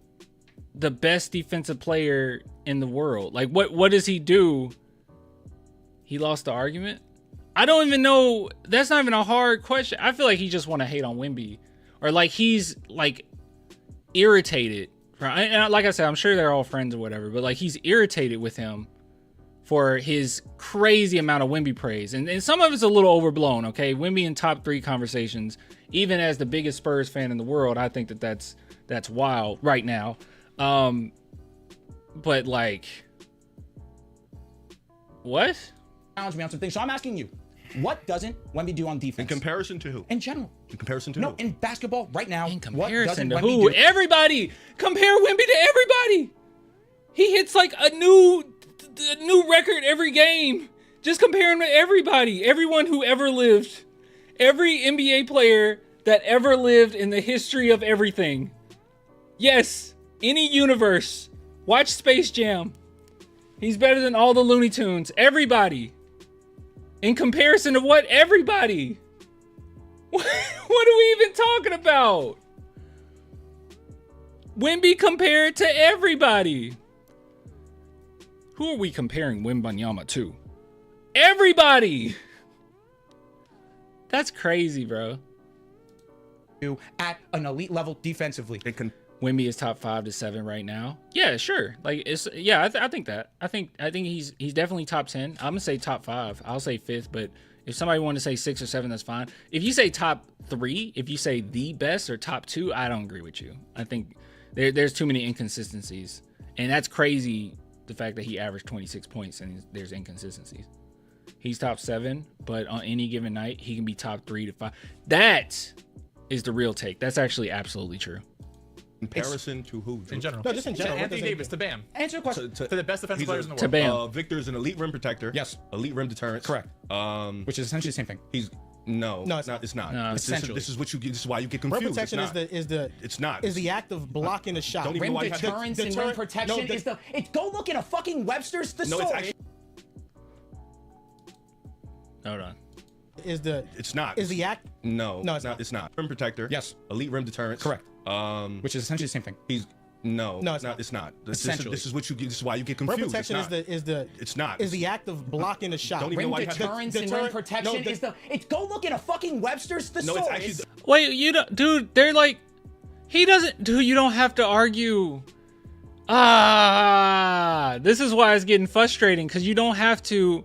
the best defensive player in the world. Like, what does he do? He lost the argument? I don't even know. That's not even a hard question. I feel like he just want to hate on Wemby. Or, like, he's, like, irritated. And like I said, I'm sure they're all friends or whatever. But, like, he's irritated with him for his crazy amount of Wemby praise. And some of it's a little overblown, okay? Wemby in top 3 conversations, even as the biggest Spurs fan in the world, I think that's wild right now. But, like, what? Challenge me on some things. So I'm asking you, what doesn't Wemby do on defense? In comparison to who? In general. In comparison to who? No, in basketball right now. In comparison to who? Everybody! Compare Wemby to everybody! He hits, like, a new record every game. Just compare him to everybody. Everyone who ever lived. Every NBA player that ever lived in the history of everything. Yes, any universe. Watch Space Jam. He's better than all the Looney Tunes. Everybody. In comparison to what? Everybody. What are we even talking about? Wemby compared to everybody. Who are we comparing Wembanyama to? Everybody! That's crazy, bro. At an elite level defensively. Wemby is top 5 to 7 right now. Yeah, sure. Like, it's I think that. I think he's definitely top 10. I'm gonna say top 5. I'll say 5th, but if somebody wanted to say 6 or 7, that's fine. If you say top 3, if you say the best or top 2, I don't agree with you. I think there's too many inconsistencies, and that's crazy the fact that he averaged 26 points and there's inconsistencies. He's top 7, but on any given night, he can be top 3 to 5. That is the real take. That's actually absolutely true. Comparison to who? In general. No, just in general. Anthony Davis to Bam. Answer the question. To the best defensive players in the world. To Bam. Victor's an elite rim protector. Yes. Elite rim deterrence. Correct. Which is essentially the same thing. He's no, it's not. It's not. No, Essentially. This is what you get. This is why you get confused. Rim protection It's not. is the act of blocking a shot. Don't even Rim know why you have to- deterrence and rim protection is the. Go look in a fucking Webster's thesaurus. No, it's actually. Hold on. It's not. Is the act? No, No, it's not. It's not. Rim protector. Yes. Elite rim deterrence. Correct. Which is essentially the same thing. He's no, No, it's not. It's not. Essentially. This is what you get. This is why you get Rim confused. protection It's not. is the act of blocking a shot. Don't even Rim know why you have to- deterrence and rim protection is the. Go look in a fucking Webster's thesaurus. No, it's actually. Wait, you don't, dude. They're like, he doesn't. Dude, you don't have to argue. This is why it's getting frustrating because you don't have to.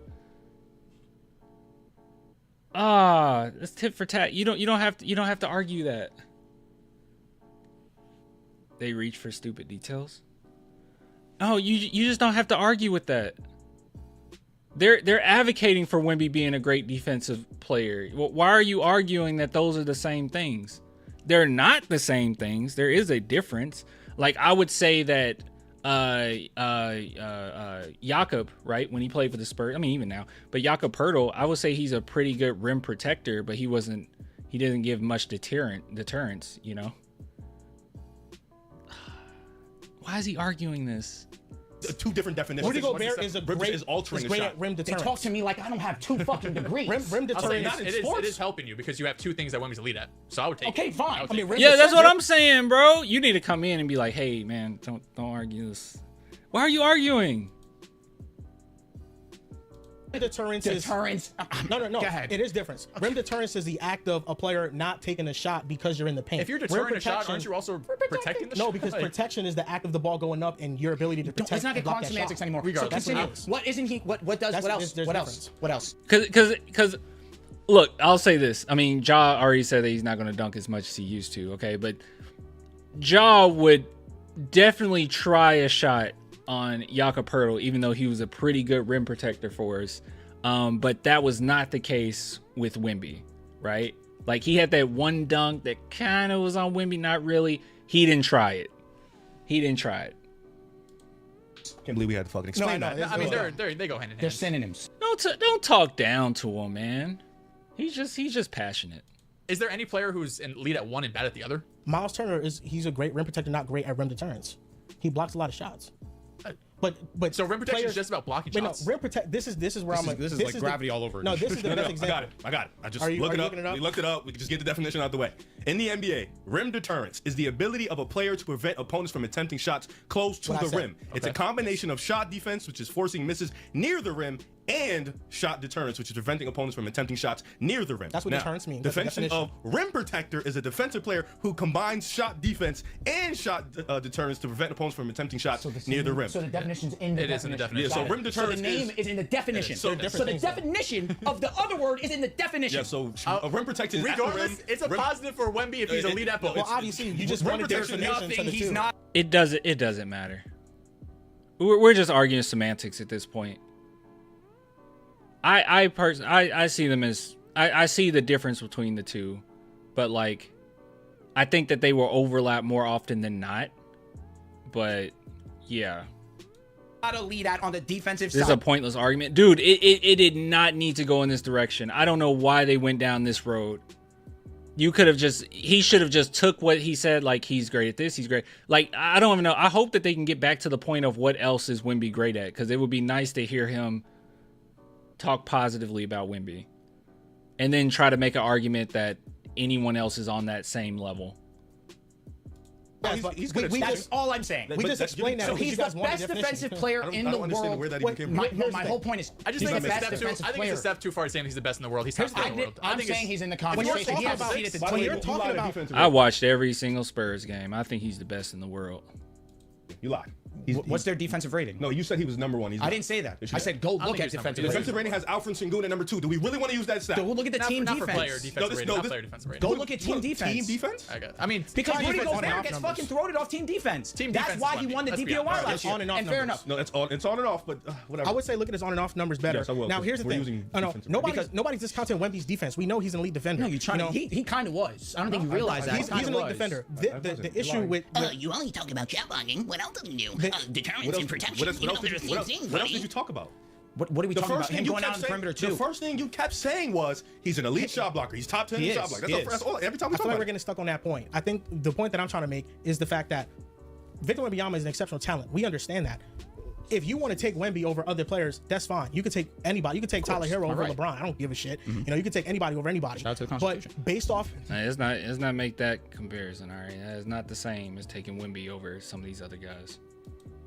It's tit for tat. You don't have to argue that. They reach for stupid details. Oh, you just don't have to argue with that. They're advocating for Wemby being a great defensive player. Why are you arguing that those are the same things? They're not the same things. There is a difference. Like I would say that Jakob, right, when he played for the Spurs, I mean even now, but Jakob Poeltl, I would say he's a pretty good rim protector, but he didn't give much deterrence, you know. Why is he arguing this? Two different definitions. Rudy Gobert is altering great a at shot. rim They deterrence. talk to me like I don't have 2 fucking degrees. Rim deterrence. It is helping you because you have 2 things that Wemby's elite at. So I would take Okay, it. fine. I mean, Yeah, that's what I'm saying, bro. You need to come in and be like, hey, man, don't argue this. Why are you arguing? Deterrence. No. Go ahead. It is different. Rim deterrence is the act of a player not taking a shot because you're in the paint. if you're deterring a shot, aren't you also protecting the shot? No, because protection is the act of the ball going up and your ability to protect. Let's not get and block caught in that semantics shot. anymore. Regardless. So continue. What isn't he? What does? That's- What else? there's What difference. else? What else? Because look, I'll say this. I mean, Ja already said that he's not going to dunk as much as he used to, okay? But Ja would definitely try a shot on Jakob Poeltl, even though he was a pretty good rim protector for us. But that was not the case with Wemby, right? Like he had that one dunk that kind of was on Wemby, not really. He didn't try it. Can't believe we had to fucking explain that. I mean, they go hand in hand. They're synonyms. Don't talk down to him, man. He's just passionate. Is there any player who's in lead at one and bad at the other? Miles Turner he's a great rim protector, not great at rim deterrence. He blocks a lot of shots. But So rim protection players, is just about blocking but shots. No, rim protect. This is where This is like gravity all over. No, this is the best example. I got it. I just Are you looked it up. looking it up? We looked it up. We can just get the definition out of the way. In the NBA, rim deterrence is the ability of a player to prevent opponents from attempting shots close to What I the said. rim. It's a combination of shot defense, which is forcing misses near the rim, and shot deterrence, which is preventing opponents from attempting shots near the rim. That's what deterrence means. That's the Definition of rim protector is a defensive player who combines shot defense and shot deterrence to prevent opponents from attempting shots near the rim. So the definition's in the It is in the definition. definition. Yeah, so rim deterrence So the name is in the definition. So the definition of the other word is in the definition. Yeah, so a rim protection is at the Regardless, rim. it's a positive for Wemby if he's elite at both. Well, obviously, you just rim wanted the protection, explanation to Nothing. the He's two. not. It doesn't matter. We're just arguing semantics at this point. I personally I see them as I see the difference between the two, but like I think that they will overlap more often than not. But yeah, Not a lead at on the defensive this is side. a pointless argument, dude. It did not need to go in this direction. I don't know why they went down this road. He should have just took what he said, like he's great at this, he's great. Like I don't even know. I hope that they can get back to the point of what else is Wemby great at, because it would be nice to hear him talk positively about Wemby, and then try to make an argument that anyone else is on that same level. He's good at That's all I'm saying. We just explained that. So because he's you guys the wanted best definition. defensive player in I the don't understand world. where that even came from. My whole point is, I just he's think the it's a best step too. defensive I think player. it's a step too far saying he's the best in the world. He's top 10 in the world. I'm saying he's in the When you're conversation. He has a talking seat at the about- table. when you're talking about I watched every single Spurs game. I think he's the best in the world. You lied. What's their defensive rating? No, you said he was number 1. I didn't say that. I said go look at defensive rating. Defensive rating has Alfred Sengun at number 2. Do we really want to use that stat? Go look at the team defense. Not for player defensive rating, not player defensive rating. Go look at team defense. Team defense? I mean, because Rudy Gobert gets fucking thrown off team defense. That's why he won the DPOY last year. And fair enough. No, it's on and off, but whatever. I would say look at his on and off numbers better. Yes, I will, now here's the thing. Nobody's discounting Wemby's defense. We know he's an elite defender. No, you're trying to. He kind of was. I don't think you realize that. He's an elite defender. The issue with you only talk about shot blocking. What else did you do? Deterrence and protection. What else did you talk about? What are we talking about? Him going out on the perimeter too. The first thing you kept saying was he's an elite shot blocker. He's top 10 in shot blocker. That's all. Every time we talk about it. We're getting stuck on that point. I think the point that I'm trying to make is the fact that Victor Wembanyama is an exceptional talent. We understand that. If you want to take Wemby over other players, that's fine. You could take anybody. You could take Tyler Hero over LeBron. I don't give a shit. You know, you could take anybody over anybody. Shout out to the Constitution. But based off, it's not make that comparison. All right, that is not the same as taking Wemby over some of these other guys.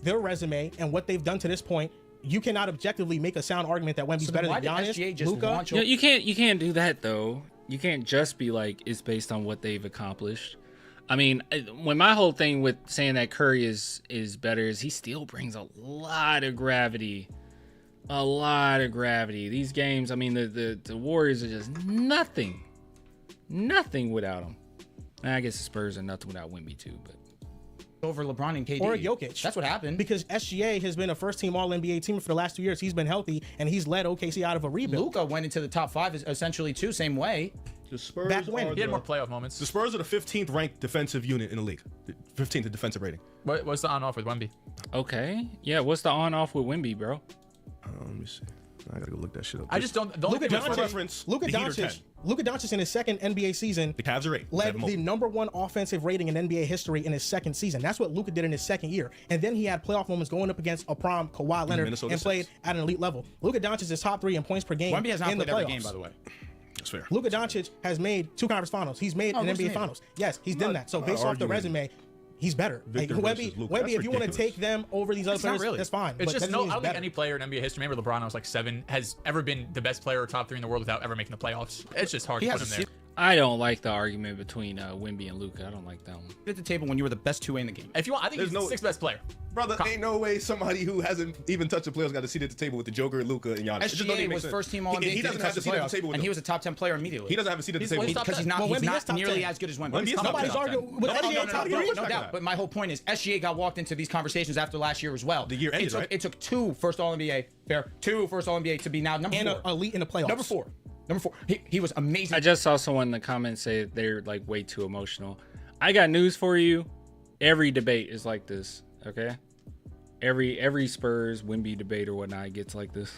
Their resume and what they've done to this point, you cannot objectively make a sound argument that Wemby's better than Giannis, Luka. You can't do that though. You can't just be like it's based on what they've accomplished. I mean, when my whole thing with saying that Curry is better is he still brings a lot of gravity. A lot of gravity. These games, I mean, the Warriors are just nothing without him. I guess the Spurs are nothing without Wemby too, but over LeBron and KD. Or Jokic. That's what happened. Because SGA has been a first-team All-NBA team for the last 2 years. He's been healthy, and he's led OKC out of a rebuild. Luka went into the top 5 essentially too, same way. The Spurs Back when. He had more playoff moments. The Spurs are the 15th ranked defensive unit in the league. 15th in defensive rating. What's the on-off with Wemby? Okay. Yeah, what's the on-off with Wemby, bro? Let me see. I gotta go look that shit up. I just don't. The only Luka thing Doncic, Luka Doncic in his second NBA season, the Cavs are 8. led the #1 offensive rating in NBA history in his second season. That's what Luka did in his second year. And then he had playoff moments going up against a prime Kawhi Leonard and played at an elite level. Luka Doncic is top 3 in points per game. Wemby has not in the played playoffs. every game, by the way. That's fair. Luka Doncic has made 2 conference finals. He's made an NBA finals. Yes, he's done that. So based off the resume, he's better. Like, Wemby, if you want to take them over these other players, that's fine. It's just I don't think any player in NBA history, maybe LeBron, I was like 7, has ever been the best player or top 3 in the world without ever making the playoffs. It's just hard to put him there. I don't like the argument between Wemby and Luka. I don't like that one. At the table when you were the best 2-way in the game. If you want, I think he's the 6th best player. Brother, ain't no way somebody who hasn't even touched the playoffs got a seat at the table with the Joker and Luka and Giannis. SGA was first team All-NBA. He doesn't have a seat at the table with and he was a top 10 player immediately. He doesn't have a seat at the table because he's not nearly as good as Wemby. Nobody's arguing with SGA top 3. No doubt. But my whole point is SGA got walked into these conversations after last year as well. The year ended, right? It took 2 first All-NBA, 2 first All-NBA to be now number 4. And elite in the playoffs. Number 4. He was amazing. I just saw someone in the comments say they're like way too emotional. I got news for you. Every debate is like this, okay? Every Spurs Wemby debate or whatnot gets like this.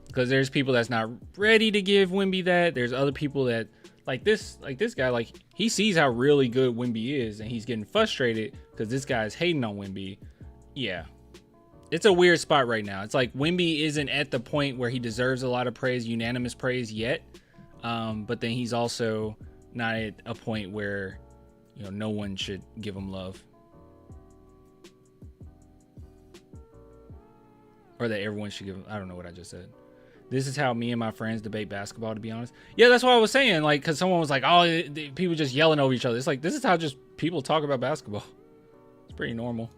Because there's people that's not ready to give Wemby that. There's other people that like this guy, like he sees how really good Wemby is and he's getting frustrated because this guy's hating on Wemby. Yeah. It's a weird spot right now. It's like Wemby isn't at the point where he deserves a lot of praise, unanimous praise yet. But then he's also not at a point where, you know, no one should give him love. Or that everyone should give him. I don't know what I just said. This is how me and my friends debate basketball, to be honest. Yeah, that's what I was saying. Like, because someone was like, oh, people just yelling over each other. It's like, this is how just people talk about basketball. It's pretty normal.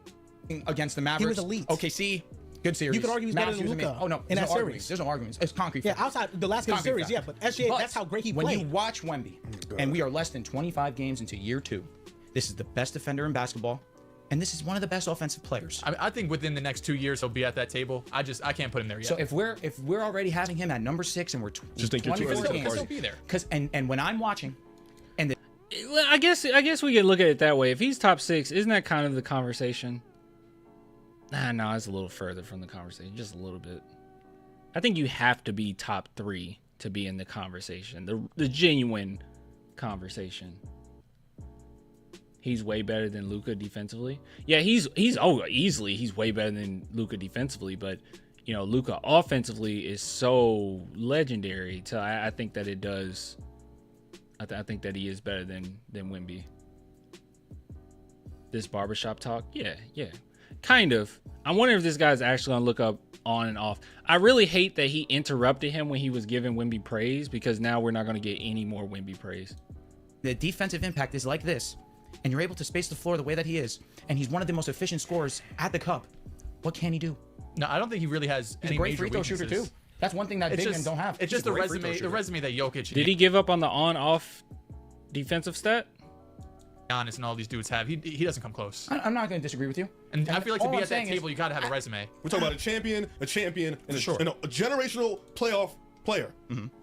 Against the Mavericks. He was elite. OKC, good series. You could argue he's better than Luka. Oh no, in that series. There's no arguments. It's concrete. Yeah, outside the last game series, yeah, but SGA, that's how great he played. When you watch Wemby, and we are less than 25 games into year 2, this is the best defender in basketball, and this is one of the best offensive players. I think within the next 2 years he'll be at that table. I can't put him there yet. So if we're already having him at number 6 and we're 24 games, he'll be there. Because and when I'm watching, and well, I guess we can look at it that way. If he's top 6, isn't that kind of the conversation? No, it's a little further from the conversation, just a little bit. I think you have to be top 3 to be in the conversation, the genuine conversation. He's way better than Luka defensively. Yeah, he's easily he's way better than Luka defensively, but you know, Luka offensively is so legendary. So I think that it does. I think that he is better than Wemby. This barbershop talk, yeah. Kind of. I wonder if this guy's actually gonna look up on and off. I really hate that he interrupted him when he was giving Wemby praise, because now we're not gonna get any more Wemby praise. The defensive impact is like this. and you're able to space the floor the way that he is, and he's one of the most efficient scorers at the cup, what can he do? No, I don't think he really has He's any a great major free throw weaknesses. shooter too. That's one thing that big men don't have. It's just the resume that Jokic. Did he give up on the on-off defensive stat? Giannis and all these dudes have. He doesn't come close. I'm not going to disagree with you. And I feel like to be all at I'm that saying table, is- you got to have a resume. We're talking about a champion, and Sure. and a generational playoff player.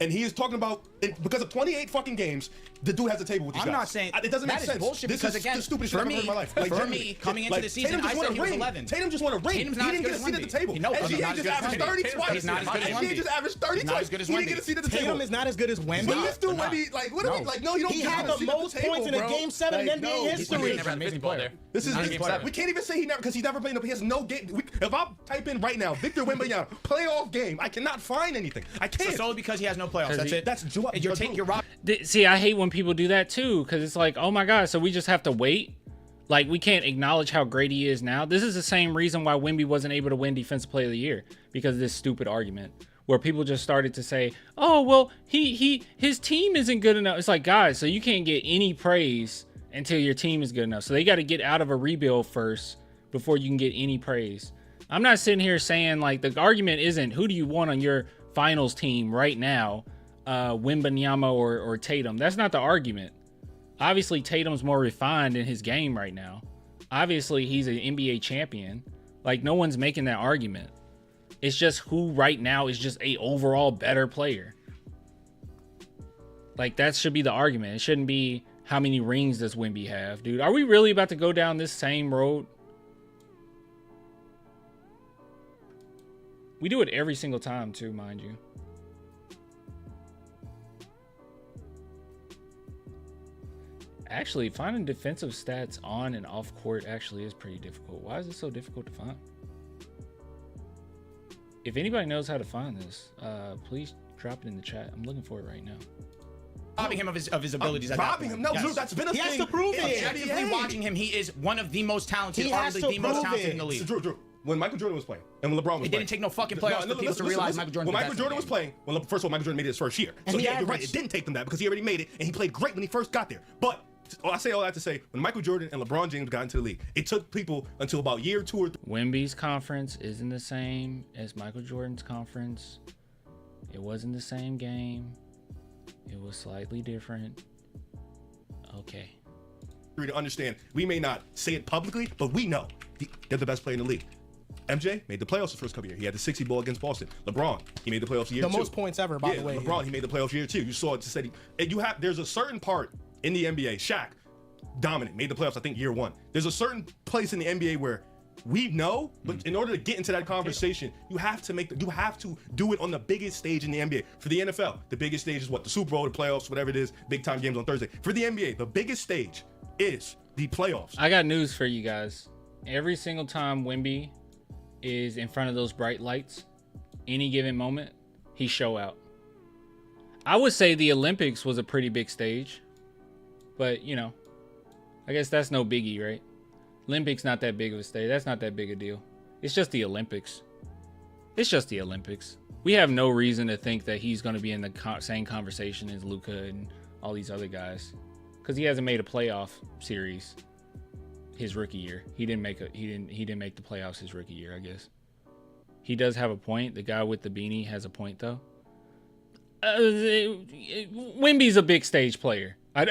And he is talking about because of 28 fucking games, the dude has a table with these I'm guys. not saying It doesn't make that is sense. bullshit This because is again, the stupidest for shit I've me, ever heard in my life. for genuinely. me, coming into the season, Tatum just I won said a he was ring. 11. Tatum just won a ring. Tatum's He not didn't as get a good seat as at the table. No, he's SGA not as just good as averaged Wemby. 30 twice. He's not as good as SGA Wemby. just averaged 30 He's not twice. as good as He didn't Wemby. get a seat at the Tatum table. is not as good as Wemby. When this dude Wemby, like, what do we like? No, you don't He get had a the seat at the most table, points in a bro. game 7 in Like, NBA no. history. He's never had a amazing ball player. there. This is Not in game 7. we can't even say because he's never played. He has no game. If I type in right now, Victor Wembanyama playoff game, I cannot find anything. I So can't. solely because he has no playoffs. That's it. That's You're robbing. See, I hate when people do that too, because it's like, oh my god, so we just have to wait. Like, we can't acknowledge how great he is now. This is the same reason why Wemby wasn't able to win Defensive Player of the Year, because of this stupid argument where people just started to say, oh well, his team isn't good enough. It's like, guys, so you can't get any praise until your team is good enough. So they got to get out of a rebuild first before you can get any praise. I'm not sitting here saying, like, the argument isn't who do you want on your finals team right now, Wembanyama or Tatum. That's not the argument. Obviously, Tatum's more refined in his game right now. Obviously, he's an NBA champion. Like, no one's making that argument. It's just who right now is just a overall better player. Like, that should be the argument. It shouldn't be how many rings does Wemby have, dude. Are we really about to go down this same road? We do it every single time, too, mind you. Actually, finding defensive stats on and off court actually is pretty difficult. Why is it so difficult to find? If anybody knows how to find this, please drop it in the chat. I'm looking for it right now. Robbing him of his abilities. Robbing him? No, Yes. Drew, that's been a He thing. has to prove it. Objectively watching him, he is one of the most talented, He has arguably to the most prove talented it. in the league. Drew, when Michael Jordan was playing and when LeBron was It playing, didn't take no fucking playoffs for people to realize Michael Jordan. When Michael Jordan was playing, first of all, Michael Jordan made it his first year. And So he yeah, you're right. averaged- It didn't take them that because he already made it and he played great when he first got there. But I say all that to say, when Michael Jordan and LeBron James got into the league, it took people until about year 2 or 3. Wemby's conference isn't the same as Michael Jordan's conference. It wasn't the same game. It was slightly different. Okay. To understand, we may not say it publicly, but we know they're the best player in the league. MJ made the playoffs the first couple years. He had the 60 ball against Boston. LeBron, he made the playoffs year 2. The most points ever, by the way. LeBron, he made the playoffs year 2. You saw it to say, and there's a certain part in the NBA. Shaq, dominant, made the playoffs, I think, year 1. There's a certain place in the NBA where we know, but in order to get into that conversation, you have to do it on the biggest stage in the NBA. For the NFL, the biggest stage is what? The Super Bowl, the playoffs, whatever it is, big time games on Thursday. For the NBA, the biggest stage is the playoffs. I got news for you guys. Every single time Wemby is in front of those bright lights, any given moment, he show out. I would say the Olympics was a pretty big stage, but you know, I guess that's no biggie, right? Olympics not that big of a stage. That's not that big a deal. It's just the Olympics. It's just the Olympics. We have no reason to think that he's going to be in the same conversation as Luka and all these other guys, because he hasn't made a playoff series his rookie year. He didn't make the playoffs his rookie year, I guess. He does have a point. The guy with the beanie has a point, though. Wemby's a big stage player. Like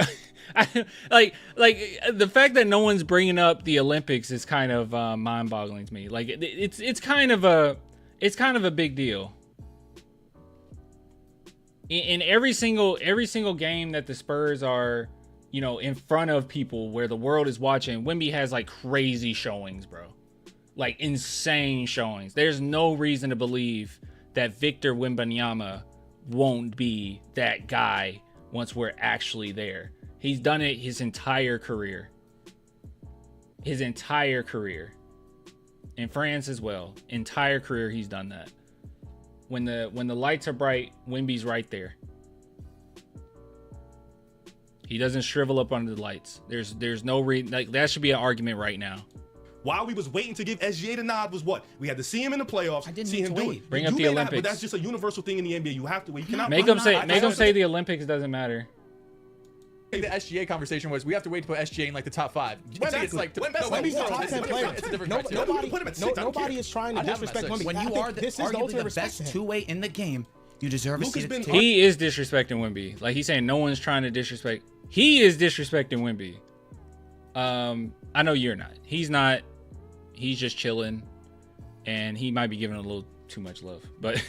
the fact that no one's bringing up the Olympics is kind of mind-boggling to me. Like it's kind of a big deal. In every single game that the Spurs are, you know, in front of people where the world is watching, Wemby has like crazy showings, bro. Like insane showings. There's no reason to believe that Victor Wembanyama won't be that guy once we're actually there. He's done it his entire career. His entire career. In France as well. Entire career he's done that. When the lights are bright, Wemby's right there. He doesn't shrivel up under the lights. There's no reason, like, that should be an argument right now. While we was waiting to give SGA the nod was what? We had to see him in the playoffs. I didn't see need him to do wait. it. Bring You up the may not, Olympics. but that's just a universal thing in the NBA. You have to wait. You cannot Make them say the Olympics doesn't matter. the SGA conversation was we have to wait to put SGA in like the top 5. Wemby, it's like Wemby's the top 10 player. It's a different nobody is trying to disrespect Wemby. When you are arguably the best two-way in the game, you deserve a seat. He is disrespecting Wemby. Like he's saying, no one's trying to disrespect. He is disrespecting Wemby. I know you're not. He's not. He's just chilling, and he might be giving a little too much love, but.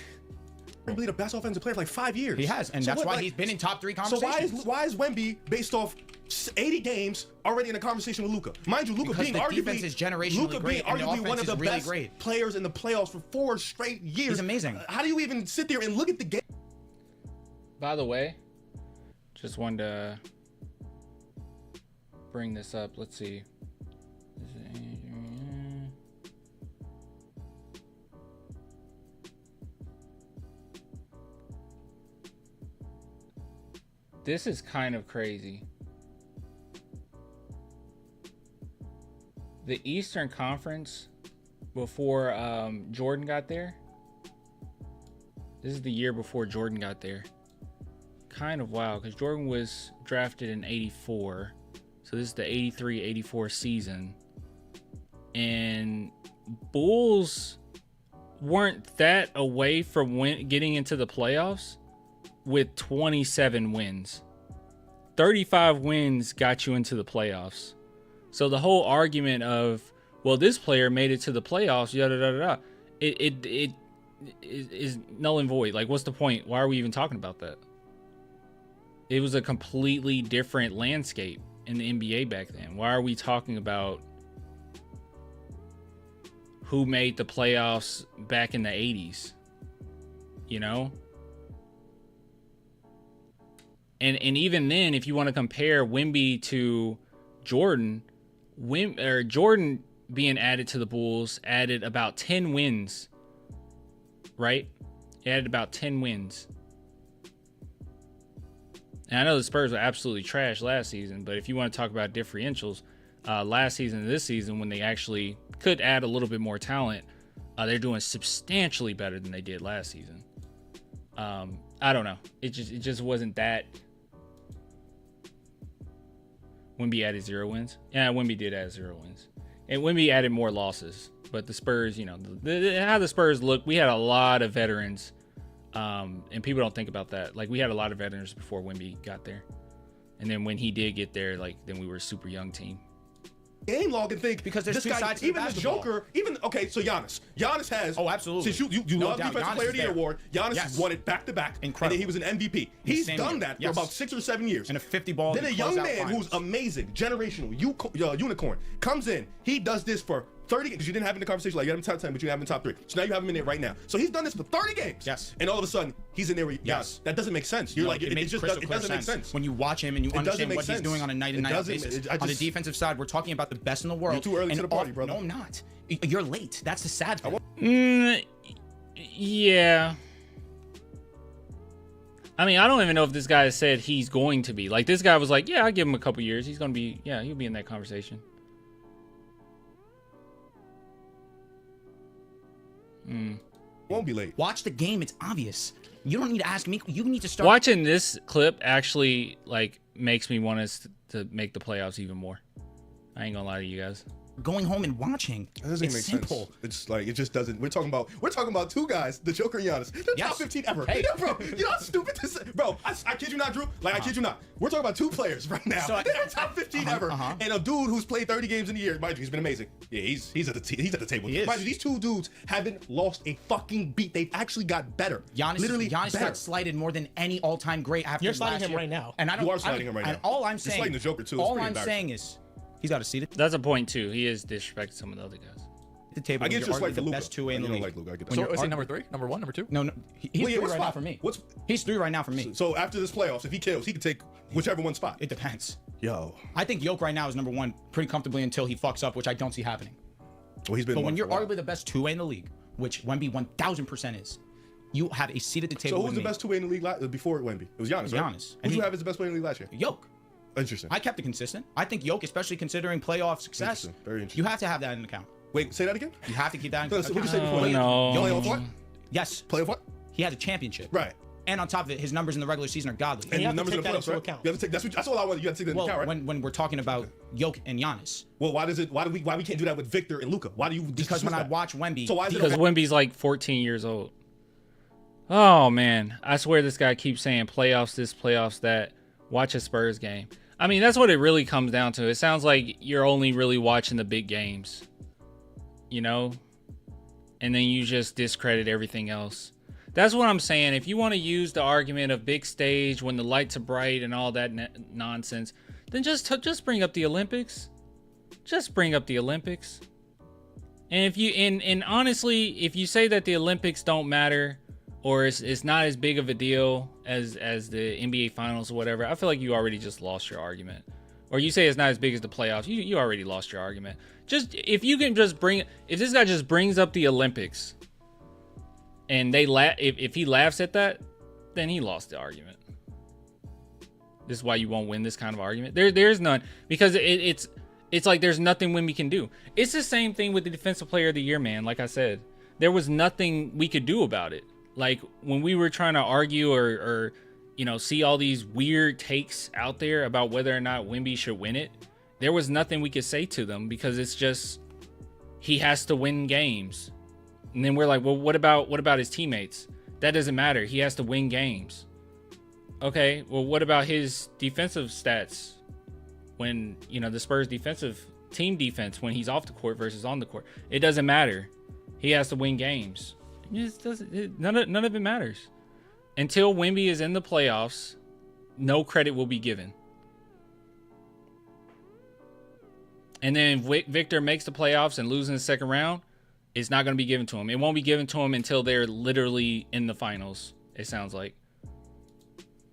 Probably the best offensive player for like 5 years. He has, and that's why he's been in top 3 conversations. So why is Wemby based off 80 games already in a conversation with Luka? Mind you, Luka being arguably one of the best players in the playoffs for 4 straight years. He's amazing. How do you even sit there and look at the game? By the way, just wanted to bring this up. Let's see. This is kind of crazy. The Eastern Conference, before Jordan got there. This is the year before Jordan got there. Kind of wild, because Jordan was drafted in 84. So this is the 83-84 season. And Bulls weren't that away from getting into the playoffs with 27 wins. 35 wins got you into the playoffs. So the whole argument of, well, this player made it to the playoffs, yada da da da, it is null and void. Like, what's the point? Why are we even talking about that? It was a completely different landscape in the NBA back then. Why are we talking about who made the playoffs back in the 80s? You know? And even then, if you want to compare Wemby to Jordan, Jordan being added to the Bulls added about 10 wins, right? He added about 10 wins. And I know the Spurs were absolutely trash last season, but if you want to talk about differentials, last season and this season, when they actually could add a little bit more talent, they're doing substantially better than they did last season. I don't know. It just wasn't that. Wemby added 0 wins. Yeah, Wemby did add 0 wins. And Wemby added more losses. But the Spurs, you know, how the Spurs look, we had a lot of veterans. And people don't think about that. Like, we had a lot of veterans before Wemby got there. And then when he did get there, like, then we were a super young team. Game log and think, because there's this two guy, sides to even the the Joker, even okay. So Giannis has. Oh, absolutely. Since you No love doubt. Defensive Giannis Player of the Year there. award, Giannis has won it back to back. Incredible. And then he was an MVP. He's done that for about 6 or 7 years. And a 50 ball. Then a young man who's amazing, generational, unicorn comes in. He does this for 30 games. You didn't have him in the conversation, like you had him top 10, but you have him in top 3. So now you have him in there right now. So he's done this for 30 games. Yes. And all of a sudden, he's in there with Giannis. That doesn't make sense. You're like, it just doesn't make sense. When you watch him and you understand what he's doing on a night-to-night basis. On the defensive side, we're talking about the best in the world. You're too early to the party, brother. No, I'm not. You're late. That's the sad part. Yeah. I mean, I don't even know if this guy said he's going to be. Like, this guy was like, yeah, I'll give him a couple years. He's going to be, yeah, he'll be in that conversation. Won't be late. Watch the game. It's obvious. You don't need to ask me. You need to start. Watching this clip actually, like, makes me want us to make the playoffs even more. I ain't gonna lie to you guys. Going home and watching. That doesn't make sense. It's like, it just doesn't. We're talking about 2 guys, the Joker and Giannis. They're top 15 ever. Hey. Yeah, bro, you know how stupid this is? Bro, I kid you not, Drew. Like, I kid you not. We're talking about 2 players right now. So they're top 15 ever. And a dude who's played 30 games in a year. Mind you, he's been amazing. Yeah, he's at the table. He is. Mind you, these 2 dudes haven't lost a fucking beat. They've actually got better. Giannis got slighted more than any all-time great after. You're sliding him right now. And you are sliding him right now. And all I'm You're saying, sliding the Joker too. all I'm saying is, he's got a seat at That's a point too. He is disrespecting some of the other guys. the table. I get you're just like the Luka. best 2-way in the You don't league. like Luka. I get that. So is he number 3, number 1, number 2? No, he's 3 what's right now spot? for me. What's He's 3 right now for me. so after this playoffs? If he kills, he can take whichever one spot. It depends. Yo, I think Yoke right now is number 1 pretty comfortably until he fucks up, which I don't see happening. well, he's been. But when one you're for a while. arguably the best 2-way in the league, which Wemby 1000% is, you have a seat at the table. So who was with the me. best 2-way in the league before Wemby? It was Giannis. Right? Giannis. Who And did you he- have as the best player in the league last year? Yoke. Interesting. I kept it consistent. I think Yoke, especially considering playoff success, Interesting. Very interesting. you have to have that in account. Wait, say that again. You have to keep that in So account. what did you say before? no. Playoff what? Yes. Playoff what? He had a championship. Right. And on top of it, his numbers in the regular season are godly. And you the have to numbers take in the that playoffs, into right? account. You have to take that's all I want. You have to take that into account, right? when we're talking about Jokic and Giannis. Well, why we can't do that with Victor and Luka? Why do you? Because when I watch Wemby, so why is Because it Wemby's like 14 years old. Oh man, I swear this guy keeps saying playoffs this, playoffs that. Watch a Spurs game. I mean, that's what it really comes down to. It sounds like you're only really watching the big games, you know? And then you just discredit everything else. That's what I'm saying. If you want to use the argument of big stage when the lights are bright and all that nonsense, then just bring up the Olympics. Just bring up the Olympics. And if you and honestly, if you say that the Olympics don't matter or it's not as big of a deal as the NBA Finals or whatever, I feel like you already just lost your argument. Or you say it's not as big as the playoffs, you already lost your argument. Just if you can just if this guy just brings up the Olympics and if he laughs at that, then he lost the argument. This is why you won't win this kind of argument. There's none, because it's like there's nothing Wemby can do. It's the same thing with the Defensive Player of the Year, man. Like I said, there was nothing we could do about it. Like when we were trying to argue or see all these weird takes out there about whether or not Wemby should win it, there was nothing we could say to them, because it's just he has to win games. And then we're like, well, what about his teammates? That doesn't matter. He has to win games. Okay, well, what about his defensive stats when the Spurs team defense when he's off the court versus on the court? It doesn't matter. He has to win games. None of it matters. Until Wemby is in the playoffs, no credit will be given. And then if Victor makes the playoffs and loses in the second round, it's not going to be given to him. It won't be given to him until they're literally in the finals, it sounds like.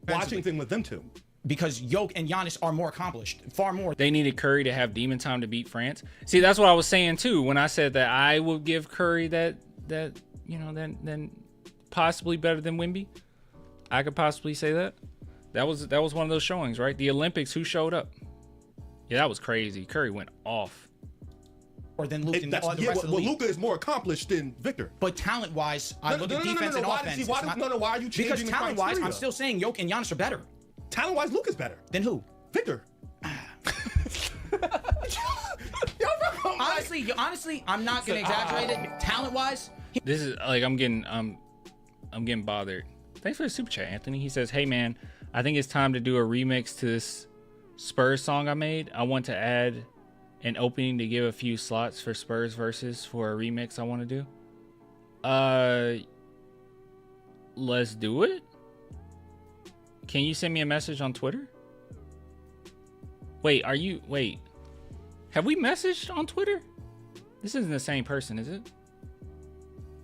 Watching thing with them two. Because Jokic and Giannis are more accomplished, far more. They needed Curry to have demon time to beat France. See, that's what I was saying too when I said that I would give Curry that then possibly better than Wemby. I could possibly say that. That was one of those showings, right? The Olympics, who showed up? Yeah, that was crazy. Curry went off. Or than Luka. Luka is more accomplished than Victor. But talent-wise, I look at defense and offense. Why are you changing? Because talent-wise, I'm still saying Jokic and Giannis are better. Talent-wise, Luka's better. Than who? Victor. Honestly, I'm not gonna exaggerate it. Talent-wise, this is like I'm getting bothered. Thanks for the super chat, Anthony. He says, "Hey man, I think it's time to do a remix to this Spurs song I made. I want to add an opening to give a few slots for Spurs versus for a remix I want to do. Let's do it. Can you send me a message on Twitter? Wait, have we messaged on Twitter? This isn't the same person, is it?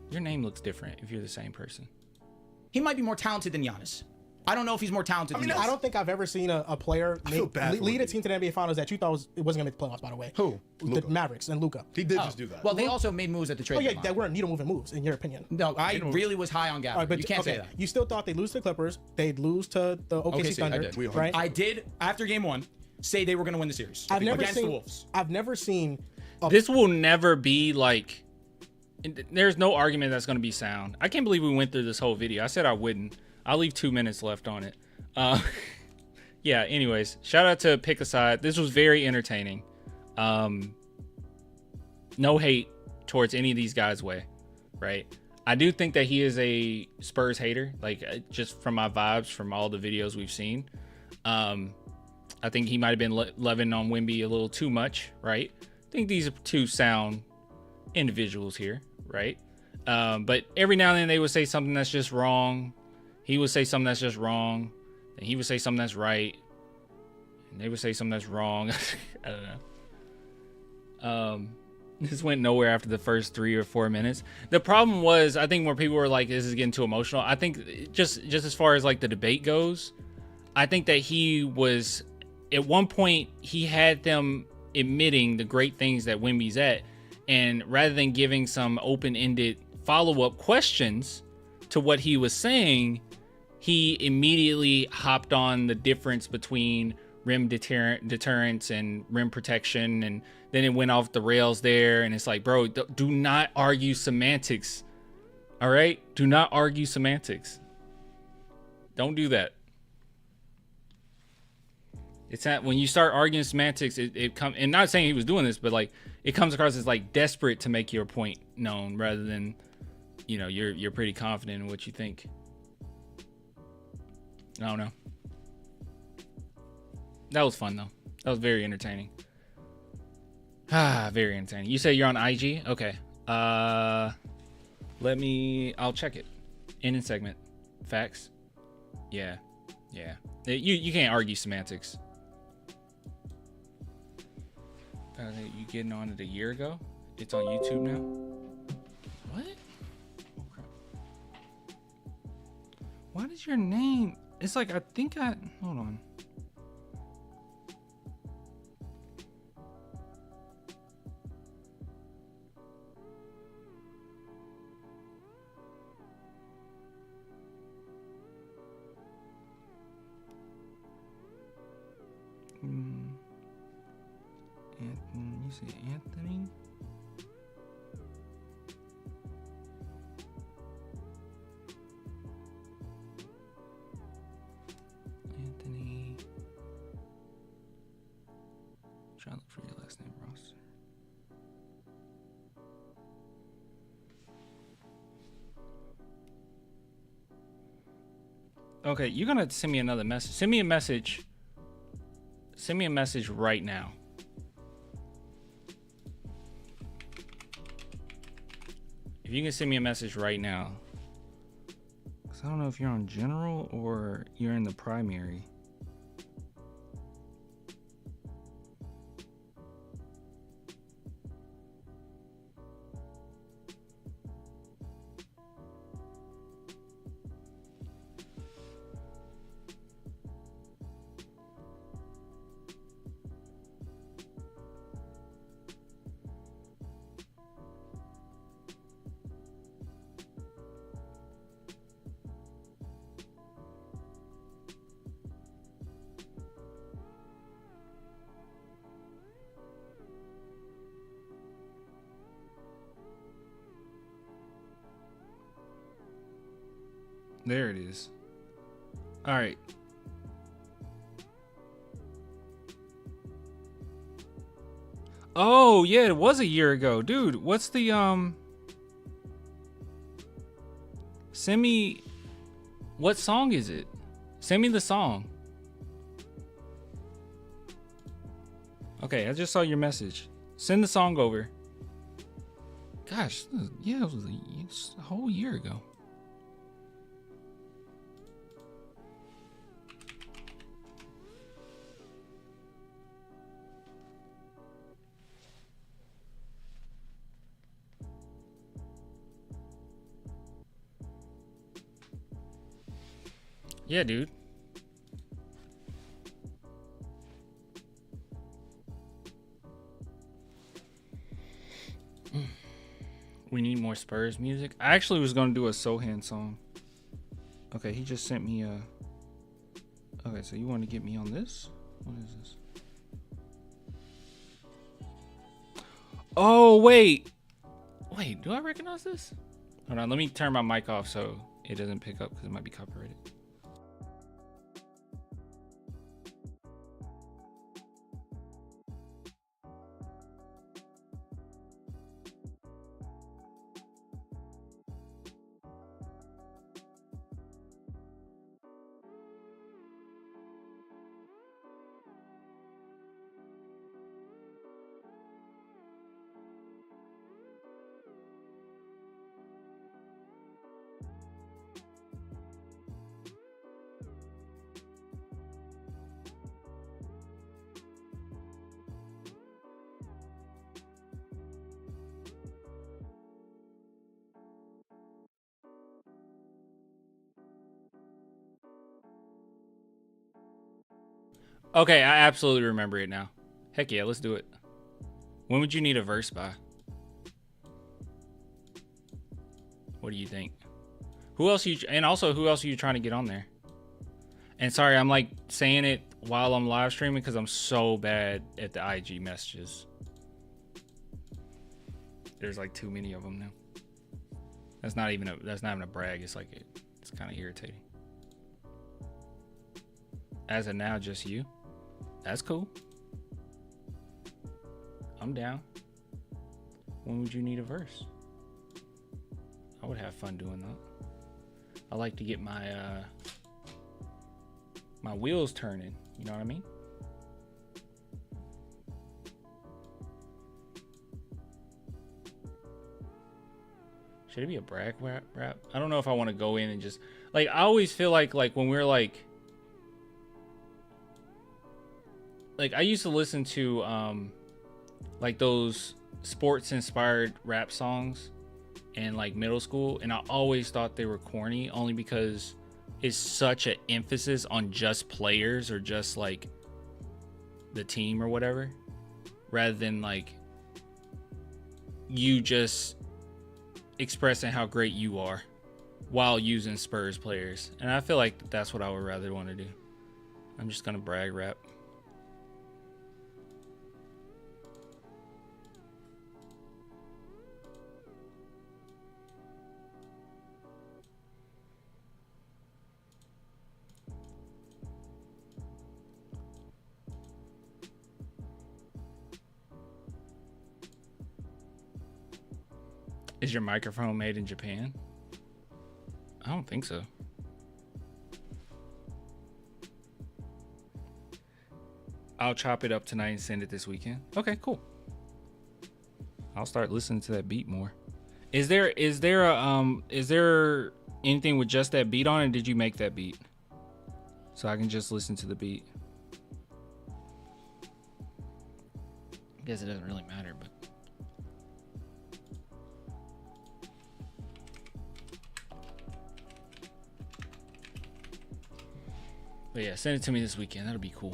Your name looks different if you're the same person. He might be more talented than Giannis. I don't know if he's more talented than Giannis. I don't think I've ever seen a player lead a team to the NBA Finals that you thought it wasn't going to make the playoffs, by the way. Who? The Mavericks and Luka. He did just do that. Well, they also made moves at the trade deadline. That weren't needle-moving moves, in your opinion. No, I really was high on Gavin. But you can't say that. You still thought they'd lose to the Clippers. They'd lose to the OKC Thunder. Right? I did, after game one, say they were going to win the series against the Wolves. I've never seen... This will never be like... There's no argument that's going to be sound. I can't believe we went through this whole video. I said I wouldn't. I'll leave 2 minutes left on it. Yeah, anyways, shout out to Pick a Side. This was very entertaining. No hate towards any of these guys' way, right? I do think that he is a Spurs hater, like just from my vibes from all the videos we've seen. I think he might have been loving on Wemby a little too much, right? I think these are two sound individuals here, right? But every now and then they would say something that's just wrong. He would say something that's just wrong. And he would say something that's right. And they would say something that's wrong. I don't know. This went nowhere after the first 3 or 4 minutes. The problem was, I think, where people were like, this is getting too emotional. I think just as far as like the debate goes, I think that he was, at one point, he had them admitting the great things that Wemby's at. And rather than giving some open-ended follow-up questions to what he was saying, he immediately hopped on the difference between rim deterrence and rim protection, and then it went off the rails there. And it's like, bro, do not argue semantics. All right? Do not argue semantics. Don't do that. It's not when you start arguing semantics. It comes, and not saying he was doing this, but like it comes across as like desperate to make your point known rather than, you know, you're pretty confident in what you think. I don't know. That was fun though. That was very entertaining. Very entertaining. You say you're on IG? Okay. I'll check it. Ending segment. Facts. Yeah. You can't argue semantics. You getting on it a year ago? It's on YouTube now? What? Oh, crap. Why does your name... It's like, I think I... Hold on. You say Anthony? Anthony. Trying to look for your last name, Ross. Okay, you're gonna send me another message. Send me a message. Send me a message right now. If you can send me a message right now. Because I don't know if you're on general or you're in the primary. There it is. All right. Oh, yeah, it was a year ago. Dude, what's the send me, what song is it? Send me the song. Okay, I just saw your message. Send the song over. Gosh, yeah, it was a whole year ago. Yeah, dude. We need more Spurs music. I actually was gonna do a Sochan song. Okay, he just sent me a... Okay, so you want to get me on this? What is this? Oh, wait. Wait, do I recognize this? Hold on, let me turn my mic off so it doesn't pick up because it might be copyrighted. Okay, I absolutely remember it now. Heck yeah, let's do it. When would you need a verse by? What do you think? Who else are you, and also who else are you trying to get on there? And sorry, I'm like saying it while I'm live streaming because I'm so bad at the IG messages. There's like too many of them now. That's not even a brag. It's like it's kind of irritating. As of now, just you. That's cool. I'm down. When would you need a verse? I would have fun doing that. I like to get my my wheels turning. You know what I mean? Should it be a brag rap? I don't know if I want to go in and just like, I always feel like when we're like I used to listen to like those sports inspired rap songs in like middle school, and I always thought they were corny only because it's such an emphasis on just players or just like the team or whatever, rather than like you just expressing how great you are while using Spurs players. And I feel like that's what I would rather want to do. I'm just gonna brag rap. Is your microphone made in Japan? I don't think so. I'll chop it up tonight and send it this weekend. Okay, cool. I'll start listening to that beat more. Is there anything with just that beat on it? Did you make that beat? So I can just listen to the beat. I guess it doesn't really matter, but yeah, send it to me this weekend. That'll be cool.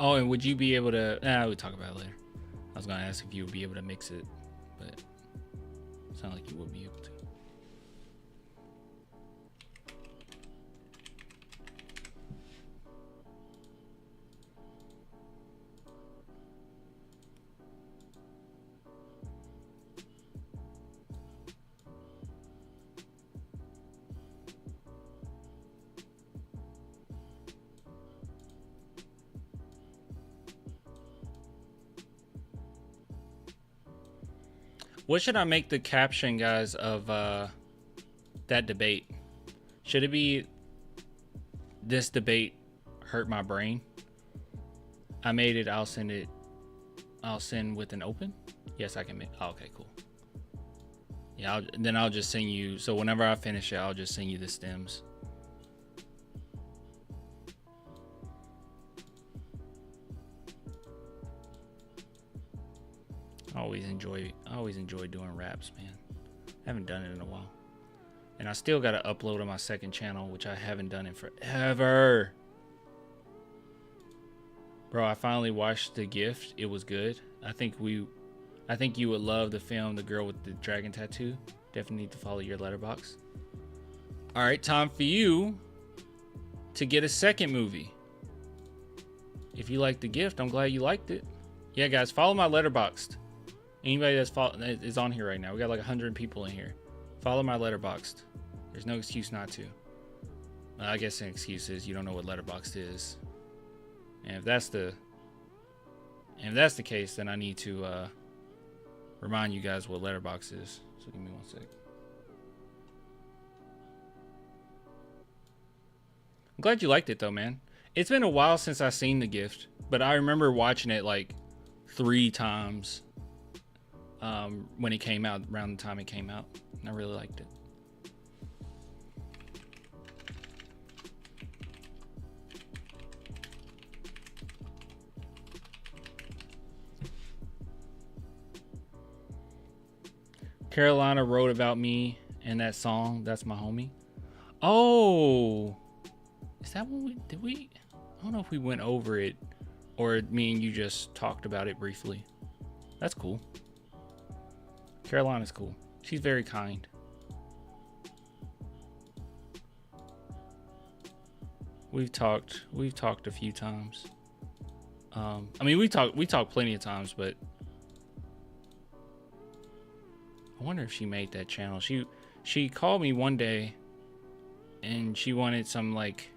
Oh, and would you be able to... we'll talk about it later. I was going to ask if you would be able to mix it, but it sounds like you would be able to. What should I make the caption, guys, of that debate? Should it be "This debate hurt my brain"? I made it. I'll send it. I'll send with an open. Yes, I can make. Oh, okay, cool. Yeah, then I'll just send you. So whenever I finish it, I'll just send you the stems. I always enjoy doing raps, man. I haven't done it in a while. And I still got to upload on my second channel, which I haven't done in forever. Bro, I finally watched The Gift. It was good. I think you would love the film The Girl with the Dragon Tattoo. Definitely need to follow your letterbox. All right, time for you to get a second movie. If you liked The Gift, I'm glad you liked it. Yeah, guys, follow my letterboxd. Anybody that is on here right now, we got like 100 people in here. Follow my letterboxd. There's no excuse not to. I guess an excuse is you don't know what letterboxd is. And if that's the case, then I need to remind you guys what letterboxd is. So give me one sec. I'm glad you liked it though, man. It's been a while since I've seen The Gift, but I remember watching it like 3 times. When it came out, around the time it came out, and I really liked it. Carolina wrote about me in that song. That's my homie. Oh, is that one did we? I don't know if we went over it or me and you just talked about it briefly. That's cool. Carolina's cool. She's very kind. We've talked a few times. I mean, we talked plenty of times, but I wonder if she made that channel. She called me one day and she wanted some like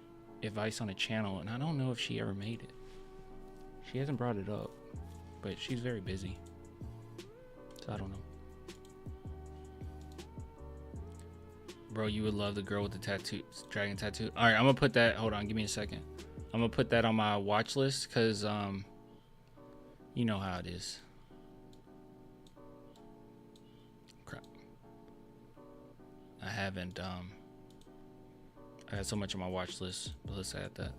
advice on a channel, and I don't know if she ever made it. She hasn't brought it up, but she's very busy, so I don't know. Bro, you would love the girl with the tattoo, dragon tattoo. All right, I'm gonna put that. Hold on, give me a second. I'm gonna put that on my watch list because you know how it is. Crap. I haven't I had so much on my watch list, but let's add that.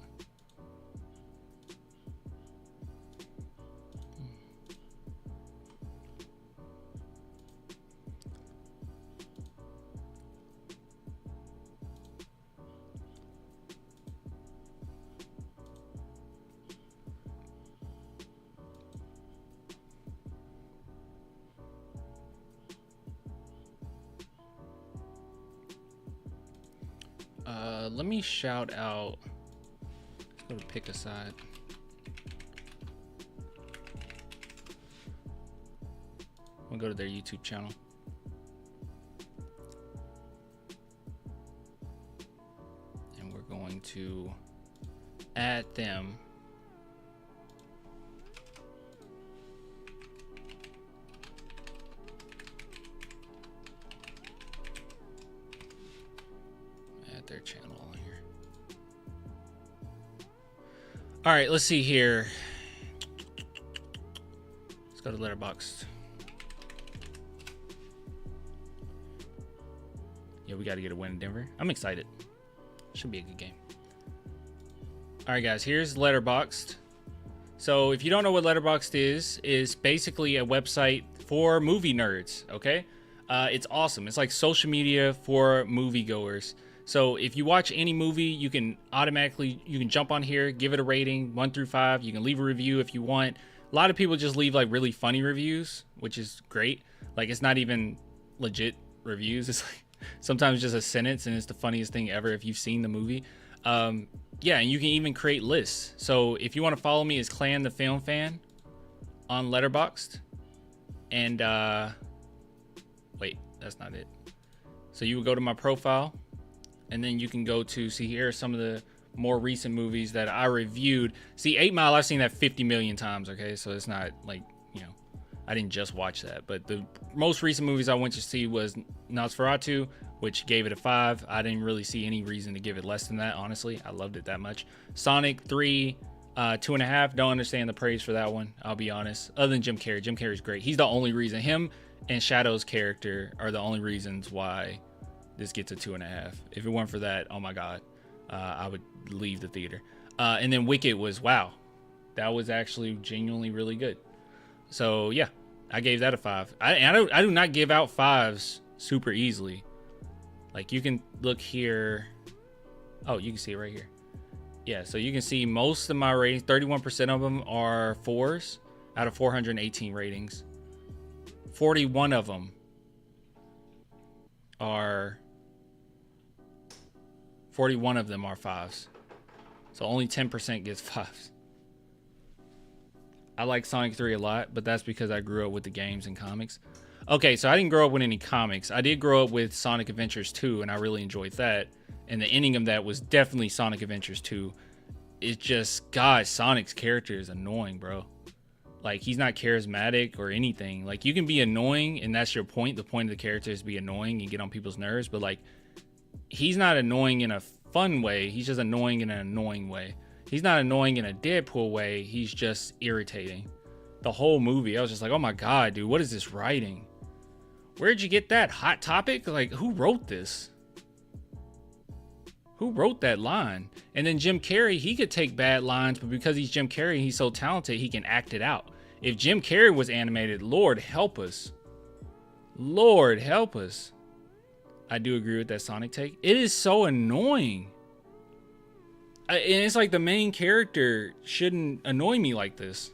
Let me shout out. Let's go to pick a side. I'm gonna go to their YouTube channel. And we're going to add them. Add their channel on here. All right, let's see here. Let's go to Letterboxd. Yeah, we got to get a win in Denver. I'm excited. Should be a good game. All right, guys, here's Letterboxd. So if you don't know what Letterboxd is basically a website for movie nerds, okay? It's awesome. It's like social media for moviegoers. So if you watch any movie, you can jump on here, give it a rating, 1 through 5. You can leave a review if you want. A lot of people just leave like really funny reviews, which is great. Like it's not even legit reviews. It's like sometimes just a sentence, and it's the funniest thing ever if you've seen the movie. Yeah, and you can even create lists. So if you want to follow me as Clan the Film Fan on Letterboxd, and wait, that's not it. So you would go to my profile, and then you can go to see here are some of the more recent movies that I reviewed. See, 8 Mile, I've seen that 50 million times, okay? So it's not like, you know, I didn't just watch that. But the most recent movies I went to see was Nosferatu, which gave it a 5. I didn't really see any reason to give it less than that, honestly. I loved it that much. Sonic 3, 2.5. Don't understand the praise for that one, I'll be honest. Other than Jim Carrey. Jim Carrey's great. He's the only reason. Him and Shadow's character are the only reasons why this gets a 2.5. If it weren't for that, oh my God, I would leave the theater. And then Wicked was, wow, that was actually genuinely really good. So yeah, I gave that a 5. I do not give out 5s super easily. Like you can look here. Oh, you can see it right here. Yeah, so you can see most of my ratings, 31% of them are 4s out of 418 ratings. 41 of them are 5s. So only 10% gets 5s. I like Sonic 3 a lot, but that's because I grew up with the games and comics. Okay, so I didn't grow up with any comics. I did grow up with Sonic Adventures 2, and I really enjoyed that. And the ending of that was definitely Sonic Adventures 2. It's just, God, Sonic's character is annoying, bro. Like, he's not charismatic or anything. Like, you can be annoying, and that's your point. The point of the character is to be annoying and get on people's nerves. But, like, he's not annoying in a fun way. He's just annoying in an annoying way. He's not annoying in a Deadpool way. He's just irritating. The whole movie, I was just like, oh my God, dude, what is this writing? Where'd you get that? Hot Topic? Like, who wrote this? Who wrote that line? And then Jim Carrey, he could take bad lines, but because he's Jim Carrey, he's so talented, he can act it out. If Jim Carrey was animated, Lord help us. Lord help us. I do agree with that Sonic take. It is so annoying. And it's like the main character shouldn't annoy me like this.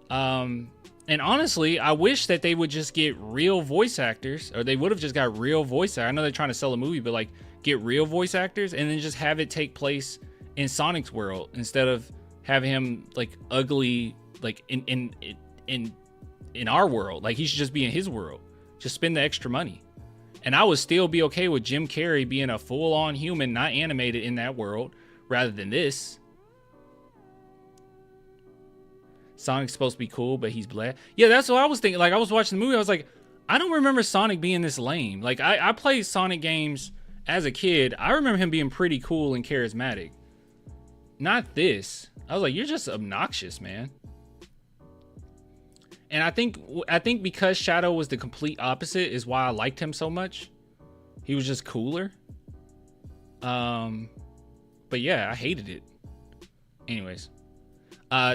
And honestly, I wish that they would just get real voice actors, or they would have just got real voice actors. I know they're trying to sell a movie, but like get real voice actors and then just have it take place in Sonic's world instead of having him like ugly like in our world. Like he should just be in his world. Just spend the extra money. And I would still be okay with Jim Carrey being a full-on human, not animated in that world, rather than this. Sonic's supposed to be cool, but he's black. Yeah, that's what I was thinking. Like, I was watching the movie, I was like, I don't remember Sonic being this lame. Like, I played Sonic games as a kid. I remember him being pretty cool and charismatic. Not this. I was like, you're just obnoxious, man. And I think because Shadow was the complete opposite is why I liked him so much. He was just cooler. But yeah, I hated it. Anyways.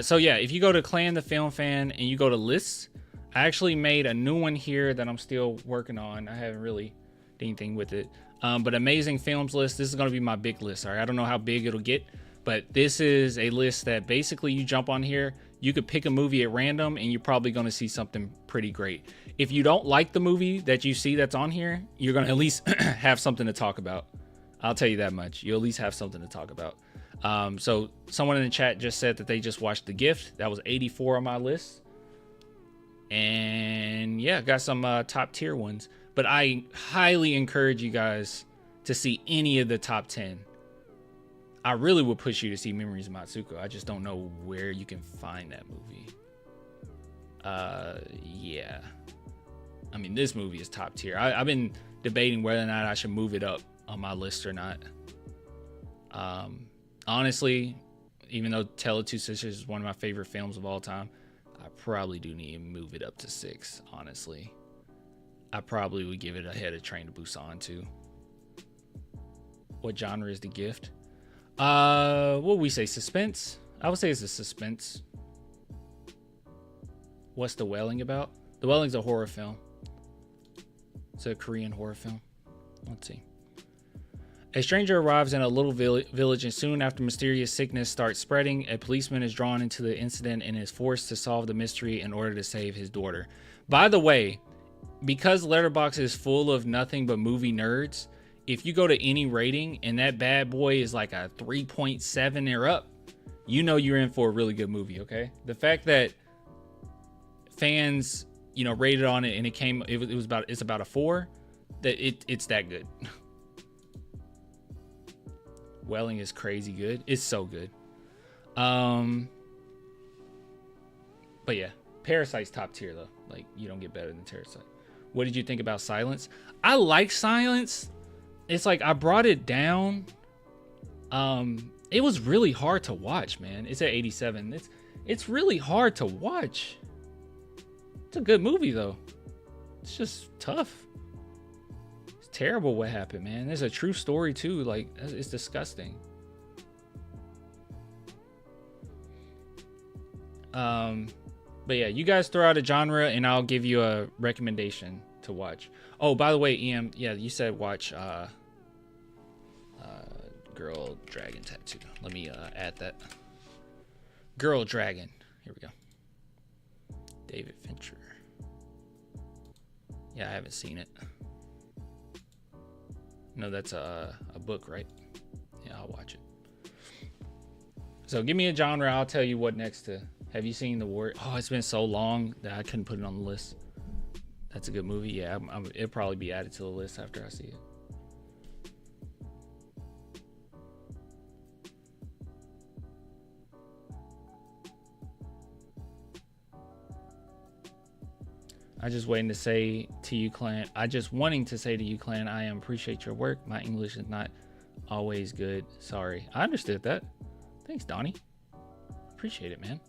So yeah, if you go to Clan the Film Fan and you go to lists, I actually made a new one here that I'm still working on. I haven't really done anything with it. But Amazing Films list, this is going to be my big list. All right, I don't know how big it'll get, but this is a list that basically you jump on here, you could pick a movie at random and you're probably going to see something pretty great. If you don't like the movie that you see that's on here, you're going to at least have something to talk about. I'll tell you that much. You'll at least have something to talk about. So someone in the chat just said that they just watched The Gift. That was 84 on my list. And yeah, got some top tier ones. But I highly encourage you guys to see any of the top 10. I really would push you to see Memories of Matsuko. I just don't know where you can find that movie. Yeah. I mean, this movie is top tier. I've been debating whether or not I should move it up on my list or not. Honestly, even though Tale of Two Sisters is one of my favorite films of all time, I probably do need to move it up to 6, honestly. I probably would give it ahead of Train to Busan too. What genre is The Gift? What would we say? Suspense? I would say it's a suspense. What's The Wailing about? The Wailing's a horror film. It's a Korean horror film. Let's see. A stranger arrives in a little village, and soon after mysterious sickness starts spreading, a policeman is drawn into the incident and is forced to solve the mystery in order to save his daughter. By the way, because Letterboxd is full of nothing but movie nerds, if you go to any rating and that bad boy is like a 3.7 or up, you know you're in for a really good movie, okay? The fact that fans, you know, rated on it and it's about a 4, that it's that good. Wailing is crazy good. It's so good. But yeah, Parasite's top tier though. Like, you don't get better than Parasite. What did you think about Silence? I like Silence. It's like I brought it down. It was really hard to watch, man. It's at 87. It's really hard to watch. It's a good movie though. It's just tough. Terrible what happened, man. There's a true story too. Like, it's disgusting. But yeah, you guys throw out a genre and I'll give you a recommendation to watch. Oh, by the way, EM, yeah, you said watch Girl Dragon Tattoo. Let me add that. Girl Dragon. Here we go. David Fincher. Yeah, I haven't seen it. No, that's a book, right? Yeah, I'll watch it. So give me a genre. I'll tell you what next to. Have you seen The Warrior? Oh, it's been so long that I couldn't put it on the list. That's a good movie. Yeah, it'll probably be added to the list after I see it. I just wanting to say to you, Clan, I appreciate your work. My English is not always good. Sorry. I understood that. Thanks, Donnie. Appreciate it, man.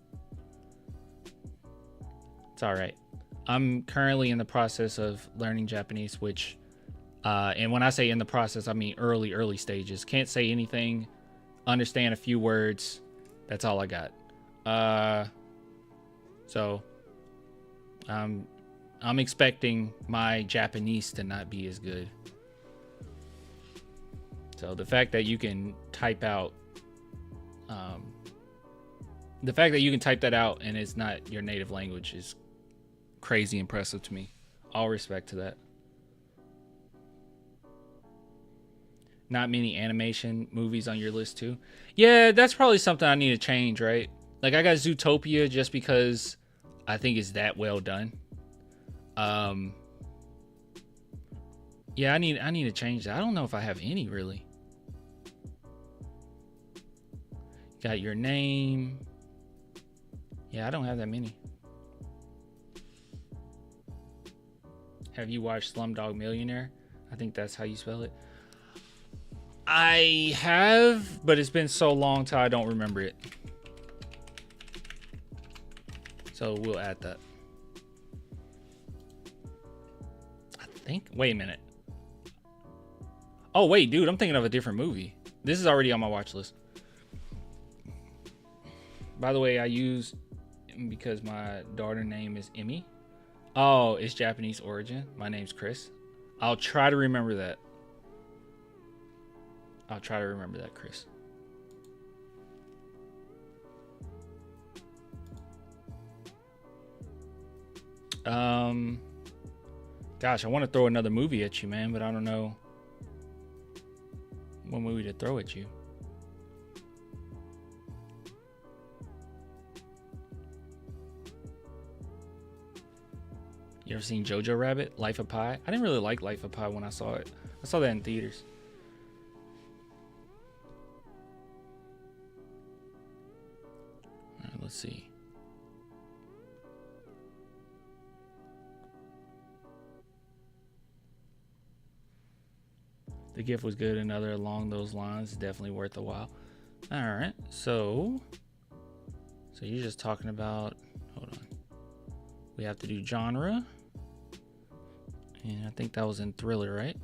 It's all right. I'm currently in the process of learning Japanese, which, and when I say in the process, I mean early stages. Can't say anything, understand a few words. That's all I got. So, I'm expecting my Japanese to not be as good. So the fact that you can type out, that out and it's not your native language is crazy impressive to me. All respect to that. not many animation movies on your list too. Yeah, that's probably something I need to change, right? Like I got Zootopia just because I think it's that well done. Yeah, I need to change that. I don't know if I have any really. Got Your Name. Yeah, I don't have that many. Have you watched Slumdog Millionaire? I think that's how you spell it. I have, but it's been so long till I don't remember it. So we'll add that. I think, wait a minute. Oh, wait, dude, I'm thinking of a different movie. This is already on my watch list. By the way, I use because my daughter name is Emmy. Oh, it's Japanese origin. My name's Chris. I'll try to remember that. I'll try to remember that, Chris. Gosh, I want to throw another movie at you, man, but I don't know what movie to throw at you. You ever seen Jojo Rabbit? Life of Pi? I didn't really like Life of Pi when I saw it. I saw that in theaters. All right, let's see. The Gift was good. Another along those lines. Definitely worth a while. All right. So you're just talking about, hold on. We have to do genre. And I think that was in thriller, right?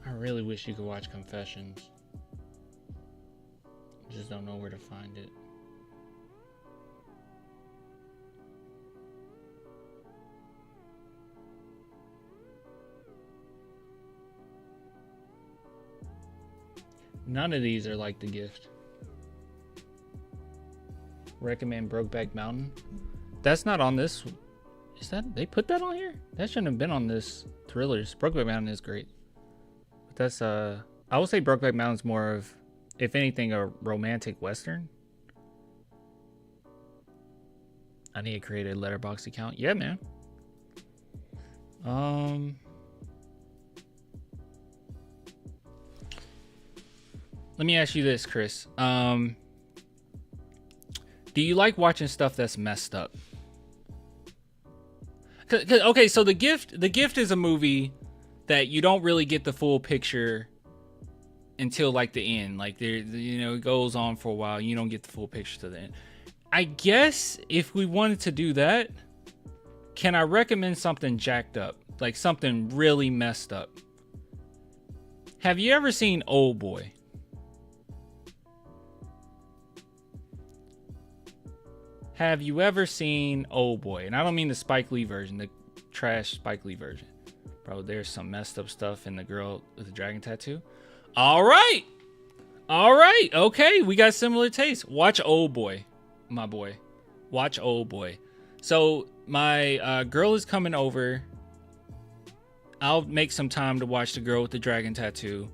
I really wish you could watch Confessions. I just don't know where to find it. None of these are like The Gift. Recommend Brokeback Mountain. That's not on this. Is that, they put that on here? That shouldn't have been on this Thrillers. Brokeback Mountain is great. But that's I would say Brokeback Mountain's more of, if anything, a romantic western. I need to create a Letterboxd account. Yeah, man. Let me ask you this, Chris. Do you like watching stuff that's messed up? Okay, so The Gift is a movie that you don't really get the full picture until like the end. Like there, you know, it goes on for a while. You don't get the full picture to the end. I guess if we wanted to do that, can I recommend something jacked up? Like something really messed up. Have you ever seen Old Boy? Have you ever seen Old Boy? And I don't mean the Spike Lee version, the trash Spike Lee version. Bro, there's some messed up stuff in the girl with the dragon tattoo. All right. Okay, we got similar tastes. Watch Old Boy, my boy. Watch Old Boy. So my girl is coming over. I'll make some time to watch the girl with the dragon tattoo.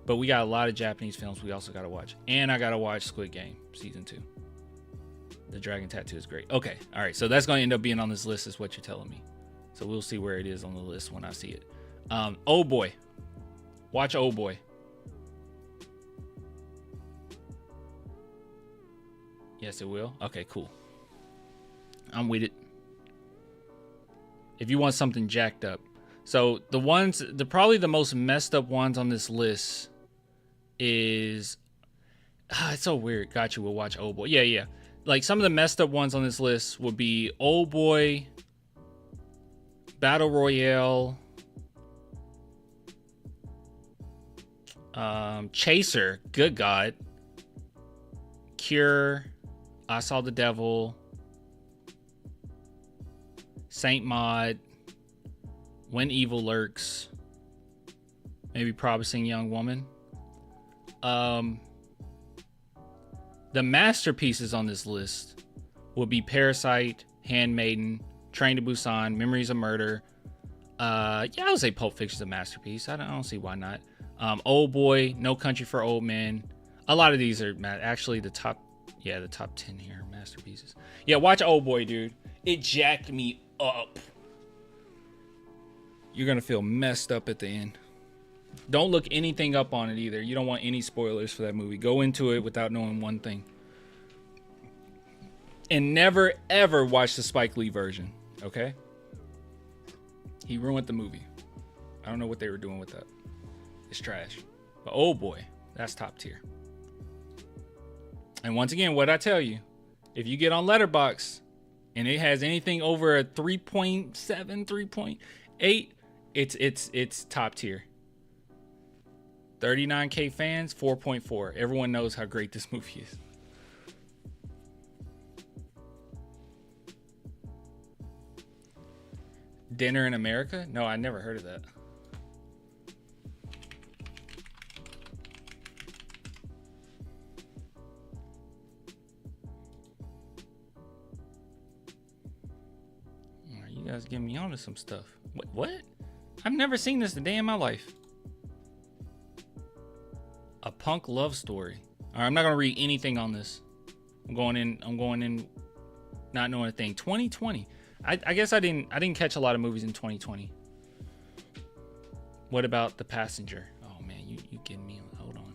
But we got a lot of Japanese films we also got to watch. And I got to watch Squid Game Season 2. The dragon tattoo is great. Okay, all right. So that's going to end up being on this list is what you're telling me. So we'll see where it is on the list when I see it. Old Boy. Watch Old Boy. Yes, it will. Okay, cool. I'm with it. If you want something jacked up. So the ones, probably the most messed up ones on this list is... it's so weird. Got you. We'll watch Old Boy. Yeah. Like some of the messed up ones on this list would be Old Boy, Battle Royale, Chaser, Good God, Cure, I Saw the Devil, Saint Maud, When Evil Lurks, maybe Promising Young Woman. The masterpieces on this list will be Parasite, Handmaiden, Train to Busan, Memories of Murder. Yeah, I would say Pulp Fiction's a masterpiece. I don't see why not. Old Boy, No Country for Old Men. A lot of these are actually the top 10 here are masterpieces. Yeah, watch Old Boy, dude. It jacked me up. You're gonna feel messed up at the end. Don't look anything up on it either. You don't want any spoilers for that movie. Go into it without knowing one thing. And never, ever watch the Spike Lee version, okay? He ruined the movie. I don't know what they were doing with that. It's trash. But oh boy, that's top tier. And once again, what I tell you, if you get on Letterboxd and it has anything over a 3.7, 3.8, it's top tier. 39K fans, 4.4. Everyone knows how great this movie is. Dinner in America? No, I never heard of that. You guys getting me onto some stuff. What? I've never seen this a day in my life. A punk love story. All right, I'm not gonna read anything on this. I'm going in not knowing a thing. 2020. I guess I didn't catch a lot of movies in 2020. What about The Passenger? Oh man, you kidding me? Hold on.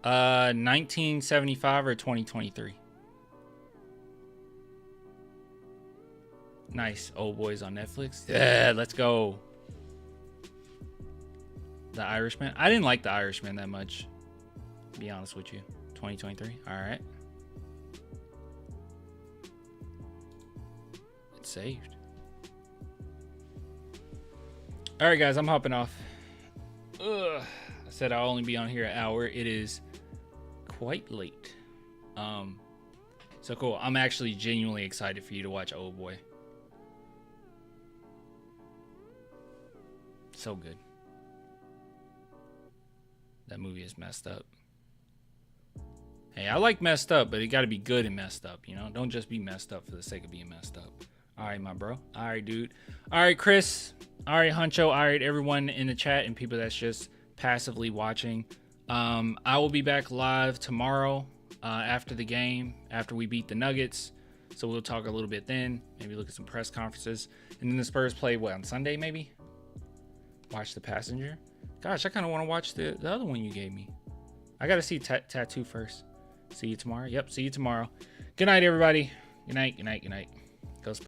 Uh, 1975 or 2023? Nice. Old Boys on Netflix. Yeah, let's go. The Irishman. I didn't like The Irishman that much, to be honest with you. 2023. All right. It's saved. All right, guys, I'm hopping off. Ugh. I said I'll only be on here an hour. It is quite late. So cool. I'm actually genuinely excited for you to watch Old Boy. So good. That movie is messed up. Hey, I like messed up, but it got to be good and messed up, you know? Don't just be messed up for the sake of being messed up. All right, my bro. All right, dude. All right, Chris. All right, Huncho. All right, everyone in the chat and people that's just passively watching. I will be back live tomorrow after the game, after we beat the Nuggets. So we'll talk a little bit then. Maybe look at some press conferences. And then the Spurs play, what, on Sunday maybe? Watch The Passenger. Gosh, I kind of want to watch the other one you gave me. I got to see Tattoo first. See you tomorrow. Yep, see you tomorrow. Good night, everybody. Good night, good night, good night.